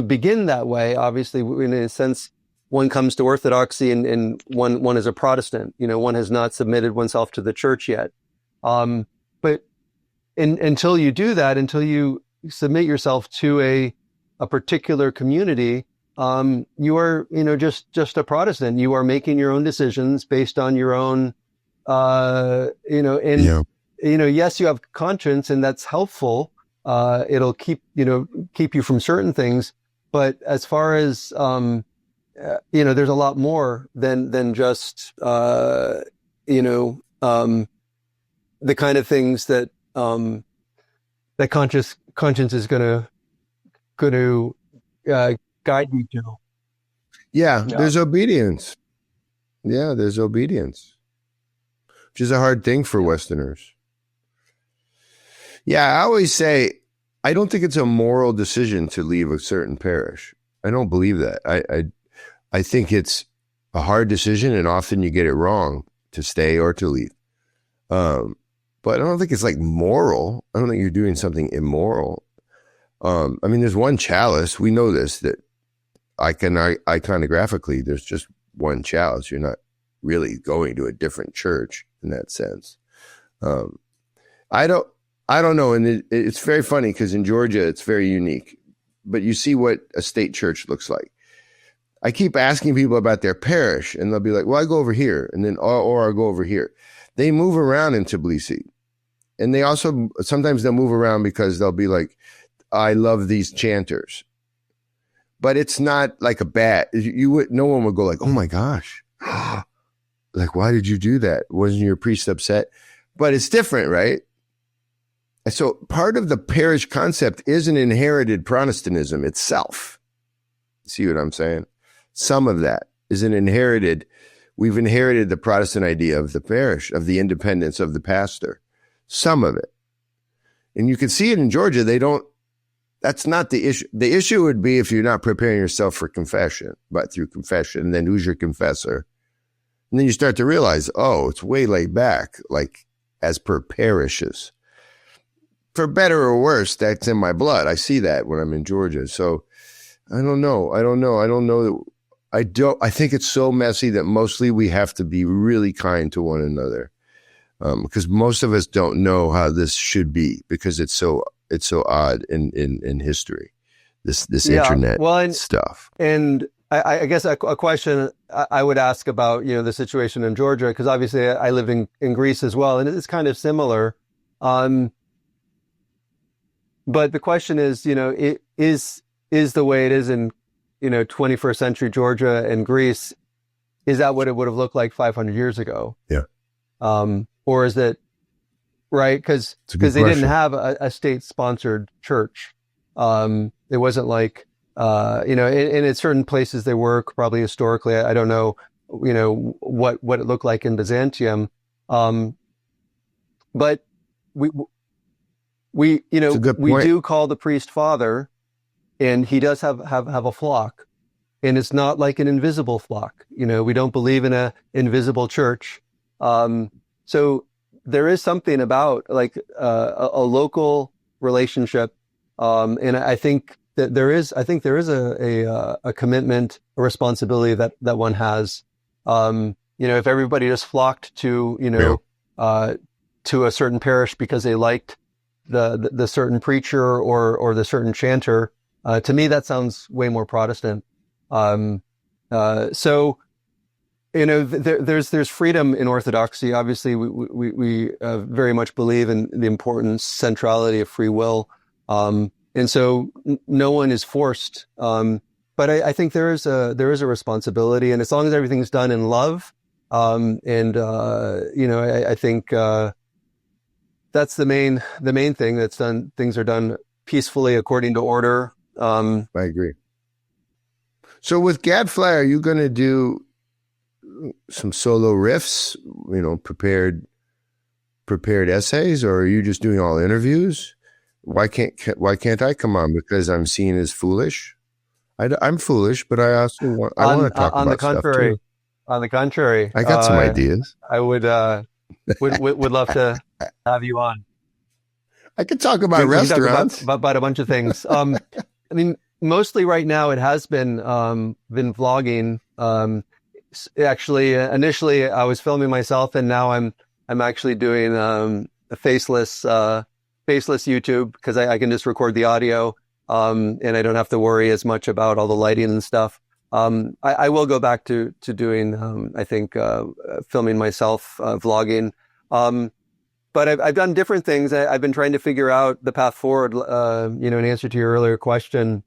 begin that way. Obviously, in a sense, one comes to Orthodoxy and one is a Protestant. One has not submitted oneself to the church yet. But until you do that, until you submit yourself to a particular community, you are, just a Protestant. You are making your own decisions based on your own, yes, you have conscience, and that's helpful. It'll keep you from certain things. But as far as, there's a lot more than just, the kind of things that, that conscience is going to guide you to. Yeah, there's obedience. Yeah, there's obedience, which is a hard thing for Westerners. Yeah, I always say, I don't think it's a moral decision to leave a certain parish. I don't believe that. I think it's a hard decision, and often you get it wrong to stay or to leave. But I don't think it's like moral. I don't think you're doing something immoral. I mean, there's one chalice. We know this, that iconographically, there's just one chalice. You're not really going to a different church in that sense. I don't know. And it's very funny because in Georgia, it's very unique. But you see what a state church looks like. I keep asking people about their parish, and they'll be like, well, I go over here, and then, or I go over here. They move around in Tbilisi. And they also, sometimes they'll move around because they'll be like, I love these chanters. But it's not like a bad, no one would go like, oh my gosh. Like, why did you do that? Wasn't your priest upset? But it's different, right? So part of the parish concept is an inherited Protestantism itself. See what I'm saying? Some of that is we've inherited the Protestant idea of the parish, of the independence of the pastor. Some of it. And you can see it in Georgia. That's not the issue. The issue would be if you're not preparing yourself for confession, but through confession, then who's your confessor? And then you start to realize, oh, it's way laid back, like as per parishes. For better or worse, that's in my blood. I see that when I'm in Georgia. So I don't know. I think it's so messy that mostly we have to be really kind to one another. Because most of us don't know how this should be because it's so odd in history, this internet stuff. And I guess a question I would ask about, the situation in Georgia, because obviously I live in Greece as well, and it's kind of similar. But the question is, is the way it is in, 21st century Georgia and Greece, is that what it would have looked like 500 years ago? Yeah. Or is it right? Because they didn't have a state-sponsored church. It wasn't like, in certain places they were probably historically. I don't know, what it looked like in Byzantium. But we do call the priest father, and he does have a flock, and it's not like an invisible flock. We don't believe in a invisible church. So there is something about like a local relationship, and I think that there is a commitment, a responsibility that one has. If everybody just flocked to to a certain parish because they liked the certain preacher or the certain chanter, to me that sounds way more Protestant. So. There's freedom in Orthodoxy. Obviously, we very much believe in the importance, centrality of free will, and so no one is forced. But I think there is a responsibility, and as long as everything's done in love, I think that's the main thing that's done. Things are done peacefully according to order. I agree. So with Gadfly, are you going to do some solo riffs, prepared essays, or are you just doing all interviews? Why can't I come on? Because I'm seen as foolish. I'm foolish, but I also want to talk about stuff too. On the contrary, I got some ideas. I would love to have you on. I could talk about restaurants, talk about a bunch of things. I mean, mostly right now it has been vlogging. Actually, initially I was filming myself, and now I'm actually doing a faceless YouTube, because I can just record the audio, and I don't have to worry as much about all the lighting and stuff. I will go back to doing filming myself, vlogging. But I've done different things. I've been trying to figure out the path forward. In answer to your earlier question.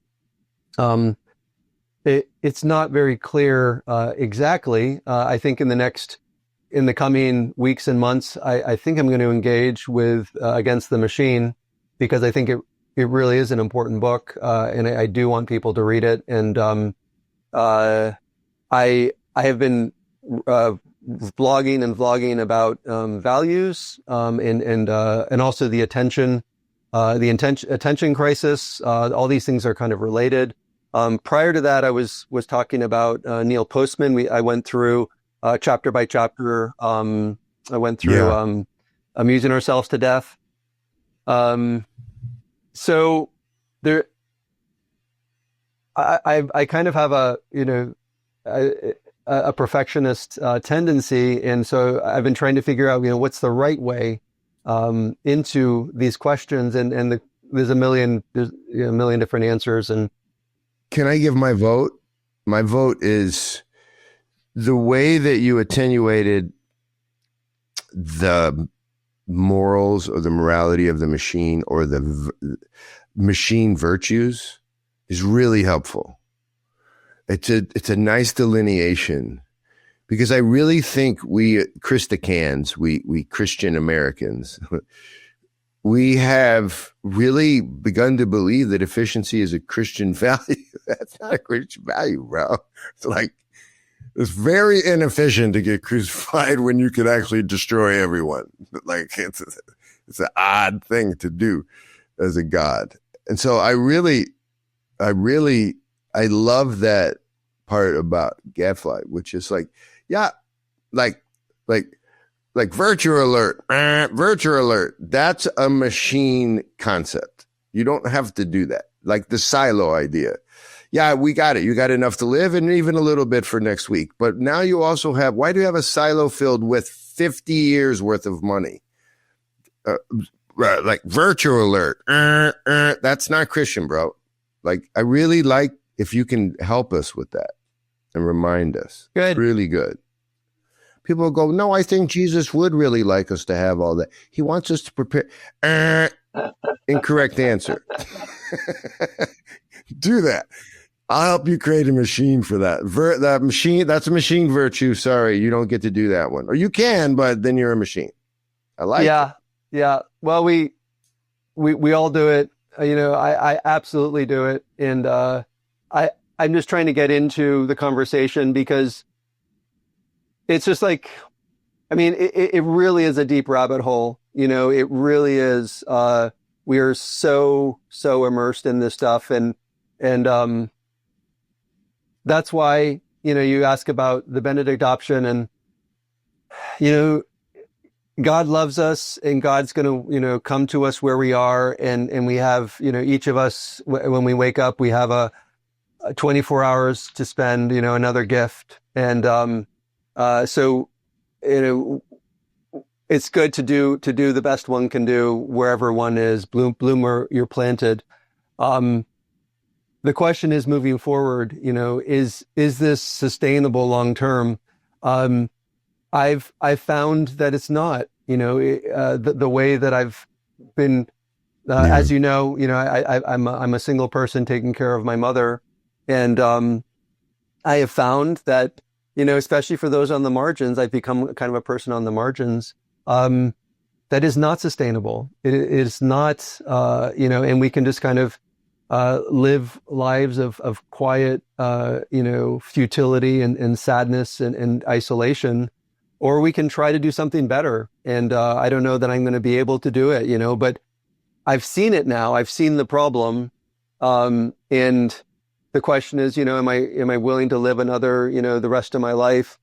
It's not very clear exactly. I think in the coming weeks and months, I think I'm going to engage with Against the Machine, because I think it really is an important book, and I do want people to read it. And I have been blogging and vlogging about values, and also the attention crisis. All these things are kind of related. Prior to that, I was talking about Neil Postman. I went through chapter by chapter. I went through Amusing Ourselves to Death. So there, I kind of have a perfectionist tendency, and so I've been trying to figure out what's the right way into these questions, and there's a million different answers. And can I give my vote? My vote is the way that you attenuated the morals or the morality of the machine, or the machine virtues, is really helpful. It's a nice delineation, because I really think we Christicans, we Christian Americans, we have really begun to believe that efficiency is a Christian value. That's not a Christian value, bro. It's like, it's very inefficient to get crucified when you could actually destroy everyone. Like, it's an odd thing to do as a God. And so I love that part about Gadfly, which is like, yeah, like virtue alert, virtue alert. That's a machine concept. You don't have to do that. Like the silo idea. Yeah, we got it. You got enough to live and even a little bit for next week. But now you also have, why do you have a silo filled with 50 years worth of money? Like virtue alert. That's not Christian, bro. Like, I really like if you can help us with that and remind us. Good. Really good. People go, no, I think Jesus would really like us to have all that. He wants us to prepare. Incorrect answer. Do that. I'll help you create a machine for that. That machine, that's a machine virtue. Sorry, you don't get to do that one. Or you can, but then you're a machine. I like it. Yeah. Well, we all do it. I absolutely do it. And I'm just trying to get into the conversation because it's just like, I mean, it really is a deep rabbit hole. It really is. We are so immersed in this stuff. And that's why, you ask about the Benedict option and, God loves us and God's going to, come to us where we are. And we have, each of us, when we wake up, we have a 24 hours to spend, another gift. And, so, it's good to do the best one can do wherever one is, bloom where you're planted. The question is moving forward, is this sustainable long term? I've found that it's not, the way that I've been, as I'm a single person taking care of my mother. And, I have found that, especially for those on the margins, I've become kind of a person on the margins, that is not sustainable. It is not, and we can just kind of, live lives of quiet, futility and sadness and isolation, or we can try to do something better. And, I don't know that I'm going to be able to do it, but I've seen it now. I've seen the problem. And the question is, am I willing to live another, the rest of my life,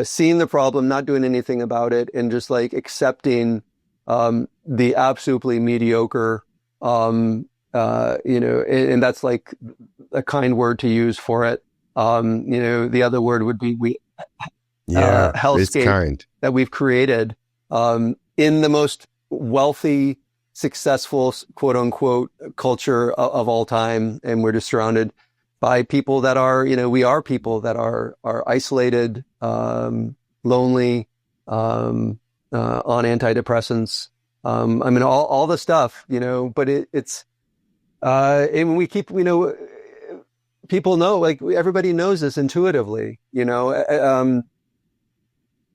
seeing the problem, not doing anything about it, and just like accepting, the absolutely mediocre, and that's like a kind word to use for it. The other word would be hellscape that we've created, in the most wealthy, successful, quote unquote, culture of all time. And we're just surrounded by people that are, we are people that are isolated, lonely, on antidepressants. All the stuff, but it's, and we keep, people know, like everybody knows this intuitively,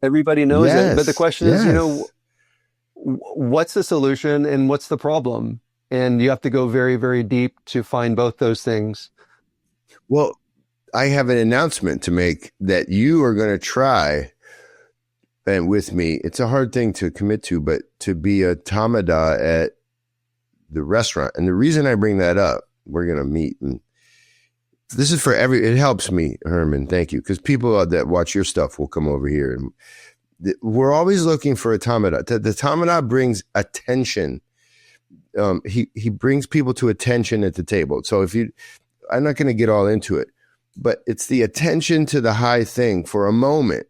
everybody knows it. But the question is, what's the solution and what's the problem? And you have to go very, very deep to find both those things. Well, I have an announcement to make that you are going to try, and with me, it's a hard thing to commit to, but to be a tamada at the restaurant. And the reason I bring that up, we're going to meet, and this is for it helps me, Herman. Thank you. Because people that watch your stuff will come over here, and we're always looking for a tamada. The tamada brings attention. He brings people to attention at the table. So I'm not going to get all into it, but it's the attention to the high thing for a moment,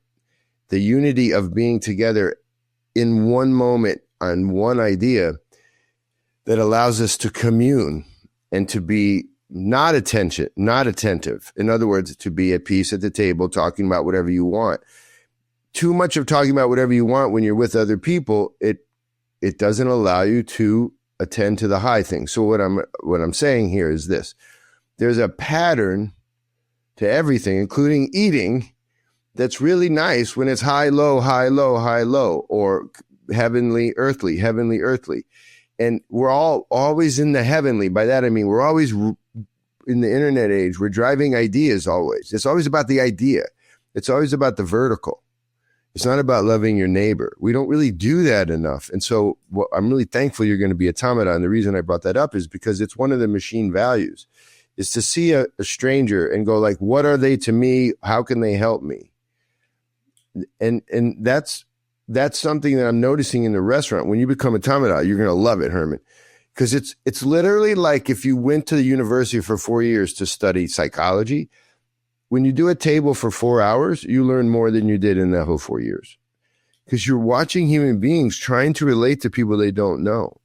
the unity of being together in one moment on one idea that allows us to commune and to be not attentive. In other words, to be at peace at the table, talking about whatever you want. Too much of talking about whatever you want when you're with other people, it doesn't allow you to attend to the high thing. So what I'm saying here is this. There's a pattern to everything, including eating, that's really nice when it's high, low, high, low, high, low, or heavenly, earthly, heavenly, earthly. And we're all always in the heavenly. By that, I mean, we're always in the internet age. We're driving ideas always. It's always about the idea. It's always about the vertical. It's not about loving your neighbor. We don't really do that enough. And so I'm really thankful you're going to be automata. And the reason I brought that up is because it's one of the machine values, is to see a stranger and go like, what are they to me? How can they help me? And that's something that I'm noticing in the restaurant. When you become automata, you're going to love it, Herman. Because it's literally like if you went to the university for 4 years to study psychology. When you do a table for 4 hours, you learn more than you did in that whole 4 years. Because you're watching human beings trying to relate to people they don't know.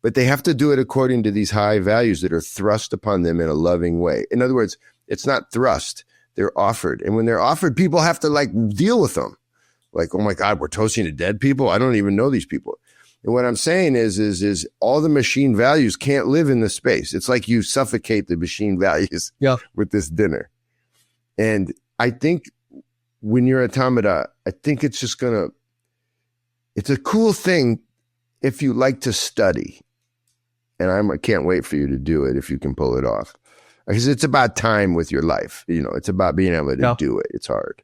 But they have to do it according to these high values that are thrust upon them in a loving way. In other words, it's not thrust, they're offered. And when they're offered, people have to like deal with them. Like, oh my God, we're toasting to dead people? I don't even know these people. And what I'm saying is all the machine values can't live in the space. It's like you suffocate the machine values with this dinner. And I think when you're automata, I think it's just it's a cool thing if you like to study. And I can't wait for you to do it if you can pull it off. Because it's about time with your life. You know, it's about being able to do it. It's hard.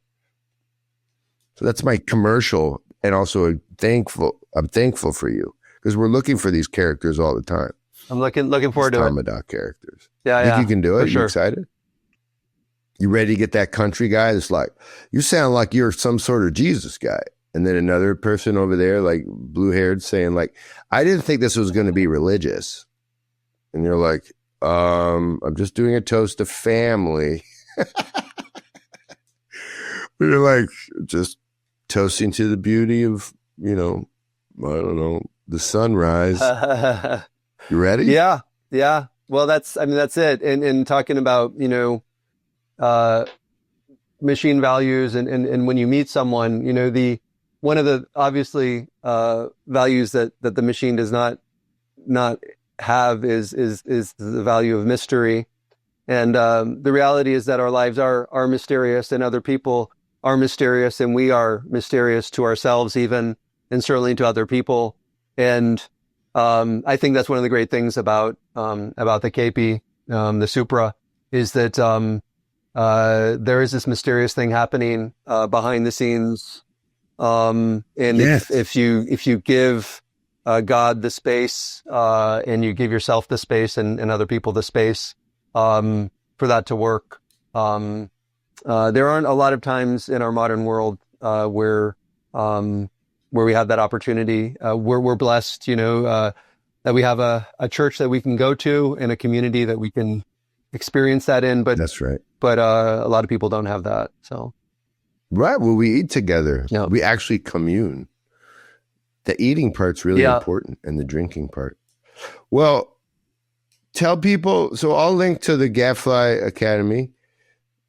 So that's my commercial, and also I'm thankful for you because we're looking for these characters all the time. I'm looking forward to it. Automata characters. Yeah, think you can do it? Sure. You excited? You ready to get that country guy that's like, you sound like you're some sort of Jesus guy. And then another person over there, like blue-haired, saying like, I didn't think this was going to be religious. And you're like, I'm just doing a toast to family. You're like, just toasting to the beauty of, I don't know, the sunrise. You ready? Yeah. Well, that's it. And talking about, machine values and when you meet someone, one of the obviously values that the machine does not have is the value of mystery. And the reality is that our lives are mysterious, and other people are mysterious, and we are mysterious to ourselves even, and certainly to other people. And I think that's one of the great things about the KP, the Supra, is that there is this mysterious thing happening behind the scenes. And if you give God the space, and you give yourself the space and other people the space for that to work, there aren't a lot of times in our modern world where we have that opportunity. We're blessed, that we have a church that we can go to and a community that we can experience that in. But that's right. But a lot of people don't have that. So, right. Well, we eat together. Yeah. We actually commune. The eating part's really important, and the drinking part. Well, tell people. So I'll link to the Gadfly Academy.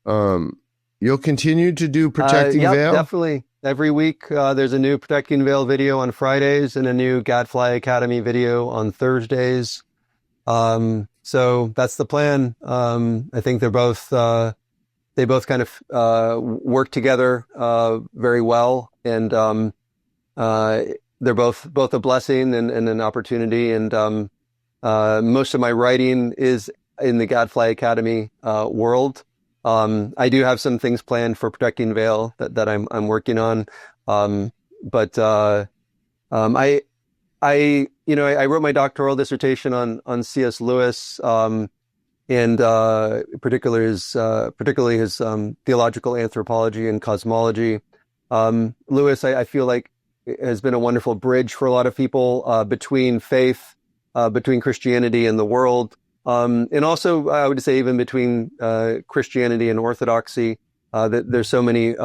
You'll continue to do Protecting Veil? Definitely. Every week, there's a new Protecting Veil video on Fridays and a new Gadfly Academy video on Thursdays. So that's the plan. I think they both kind of work together very well, and they're both a blessing and an opportunity. And most of my writing is in the Gadfly Academy world. I do have some things planned for Protecting Veil that I'm working on. But I wrote my doctoral dissertation on C.S. Lewis, and particularly his theological anthropology and cosmology. Lewis, I feel like, has been a wonderful bridge for a lot of people between faith, between Christianity and the world. And also, I would say even between Christianity and Orthodoxy, that there's so many,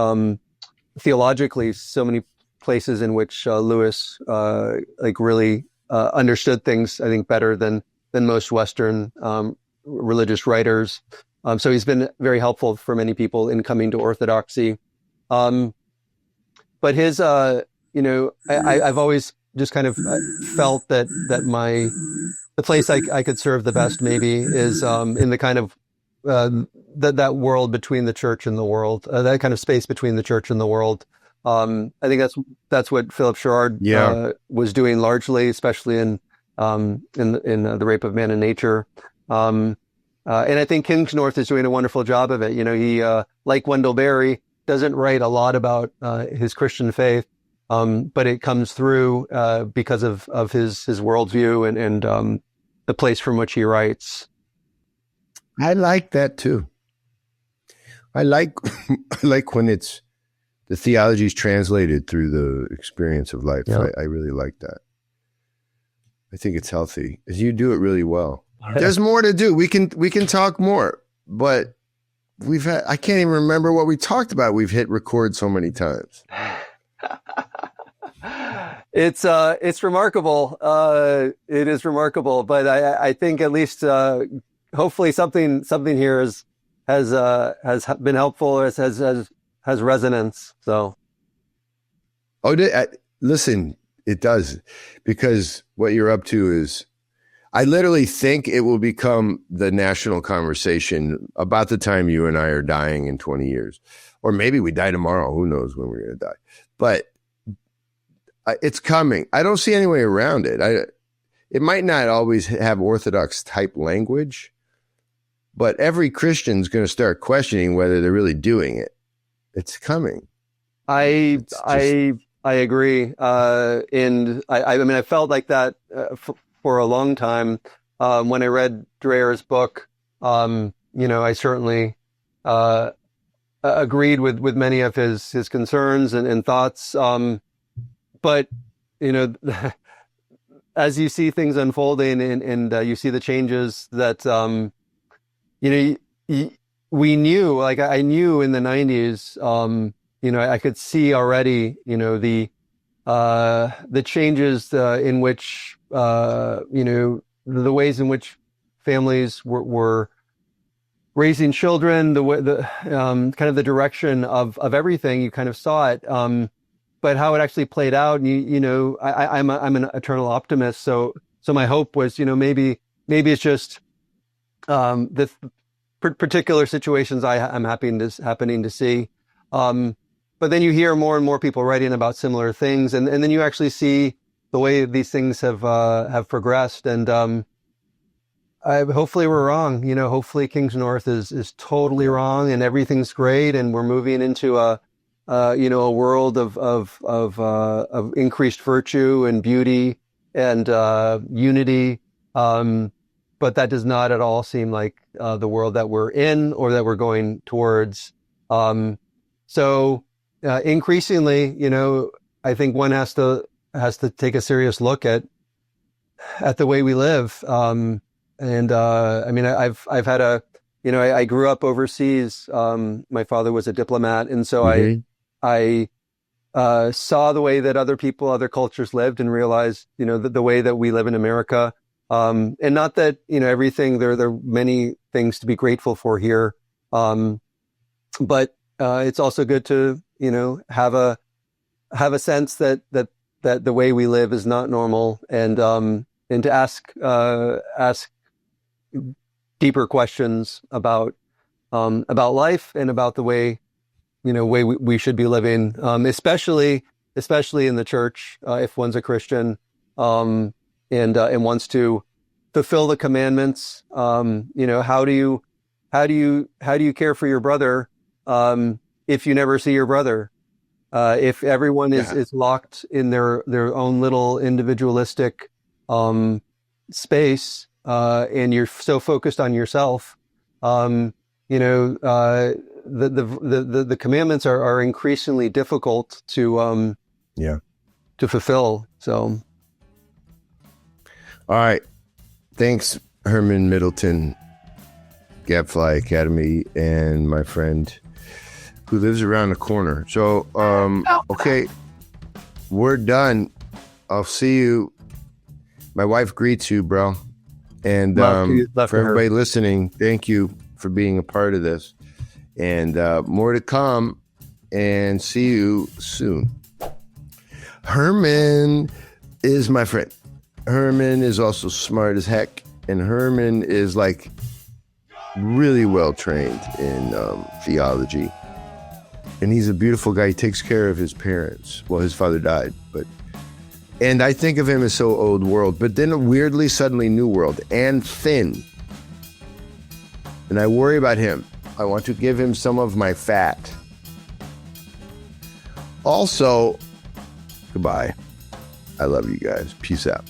theologically, so many places in which Lewis really understood things, I think, better than most Western religious writers. So he's been very helpful for many people in coming to Orthodoxy. But his, I've always just kind of felt that the place I could serve the best maybe is in the kind of that world between the church and the world, that kind of space between the church and the world. I think that's what Philip Sherrard was doing largely, especially in in The Rape of Man and Nature. And I think Kingsnorth is doing a wonderful job of it. He, like Wendell Berry, doesn't write a lot about his Christian faith, but it comes through because of his worldview and the place from which he writes. I like that too. I like when the theology is translated through the experience of life. Yeah. I really like that. I think it's healthy. You do it really well. There's more to do. We can talk more, but I can't even remember what we talked about. We've hit record so many times. It's remarkable. It is remarkable, but I think at least hopefully something here has been helpful, has resonance. So, listen, it does, because what you're up to is, I literally think it will become the national conversation about the time you and I are dying in 20 years, or maybe we die tomorrow. Who knows when we're going to die? But it's coming. I don't see any way around it. It might not always have Orthodox type language, but every Christian's going to start questioning whether they're really doing it. It's coming. I agree. And I mean, I felt like that for a long time. When I read Dreyer's book, I certainly agreed with many of his concerns and thoughts. But, as you see things unfolding and you see the changes that, we knew, like I knew in the 90s, I could see already, the changes in which, the ways in which families were raising children, the kind of the direction of everything. You kind of saw it, but how it actually played out. And I'm an eternal optimist, so my hope was, maybe it's just the particular situations I'm happening to see. But then you hear more and more people writing about similar things, and then you actually see the way these things have progressed. And hopefully we're wrong. Hopefully Kingsnorth is totally wrong, and everything's great, and we're moving into a world of increased virtue and beauty and unity. But that does not at all seem like the world that we're in or that we're going towards. So increasingly, I think one has to take a serious look at the way we live. I mean, I've had I grew up overseas. My father was a diplomat, and so Mm-hmm. I saw the way that other cultures lived, and realized, the way that we live in America. And not that, everything, there are many things to be grateful for here. But it's also good to, have a sense that the way we live is not normal, and to ask deeper questions about life and about the way, way we should be living, especially in the church, if one's a Christian, and wants to fulfill the commandments. How do you care for your brother, if you never see your brother? If everyone is locked in their own little individualistic, space, and you're so focused on yourself, the commandments are increasingly difficult to fulfill. So. All right. Thanks, Herman Middleton, Gadfly Academy, and my friend who lives around the corner. So, okay, we're done. I'll see you. My wife greets you, bro. And for everybody listening, thank you for being a part of this. And more to come, and see you soon. Herman is my friend. Herman is also smart as heck, and Herman is like really well trained in theology, and he's a beautiful guy. He takes care of his parents. Well, his father died, but And I think of him as so old world, but then weirdly, suddenly new world and thin. And I worry about him. I want to give him some of my fat. Also, goodbye. I love you guys. Peace out.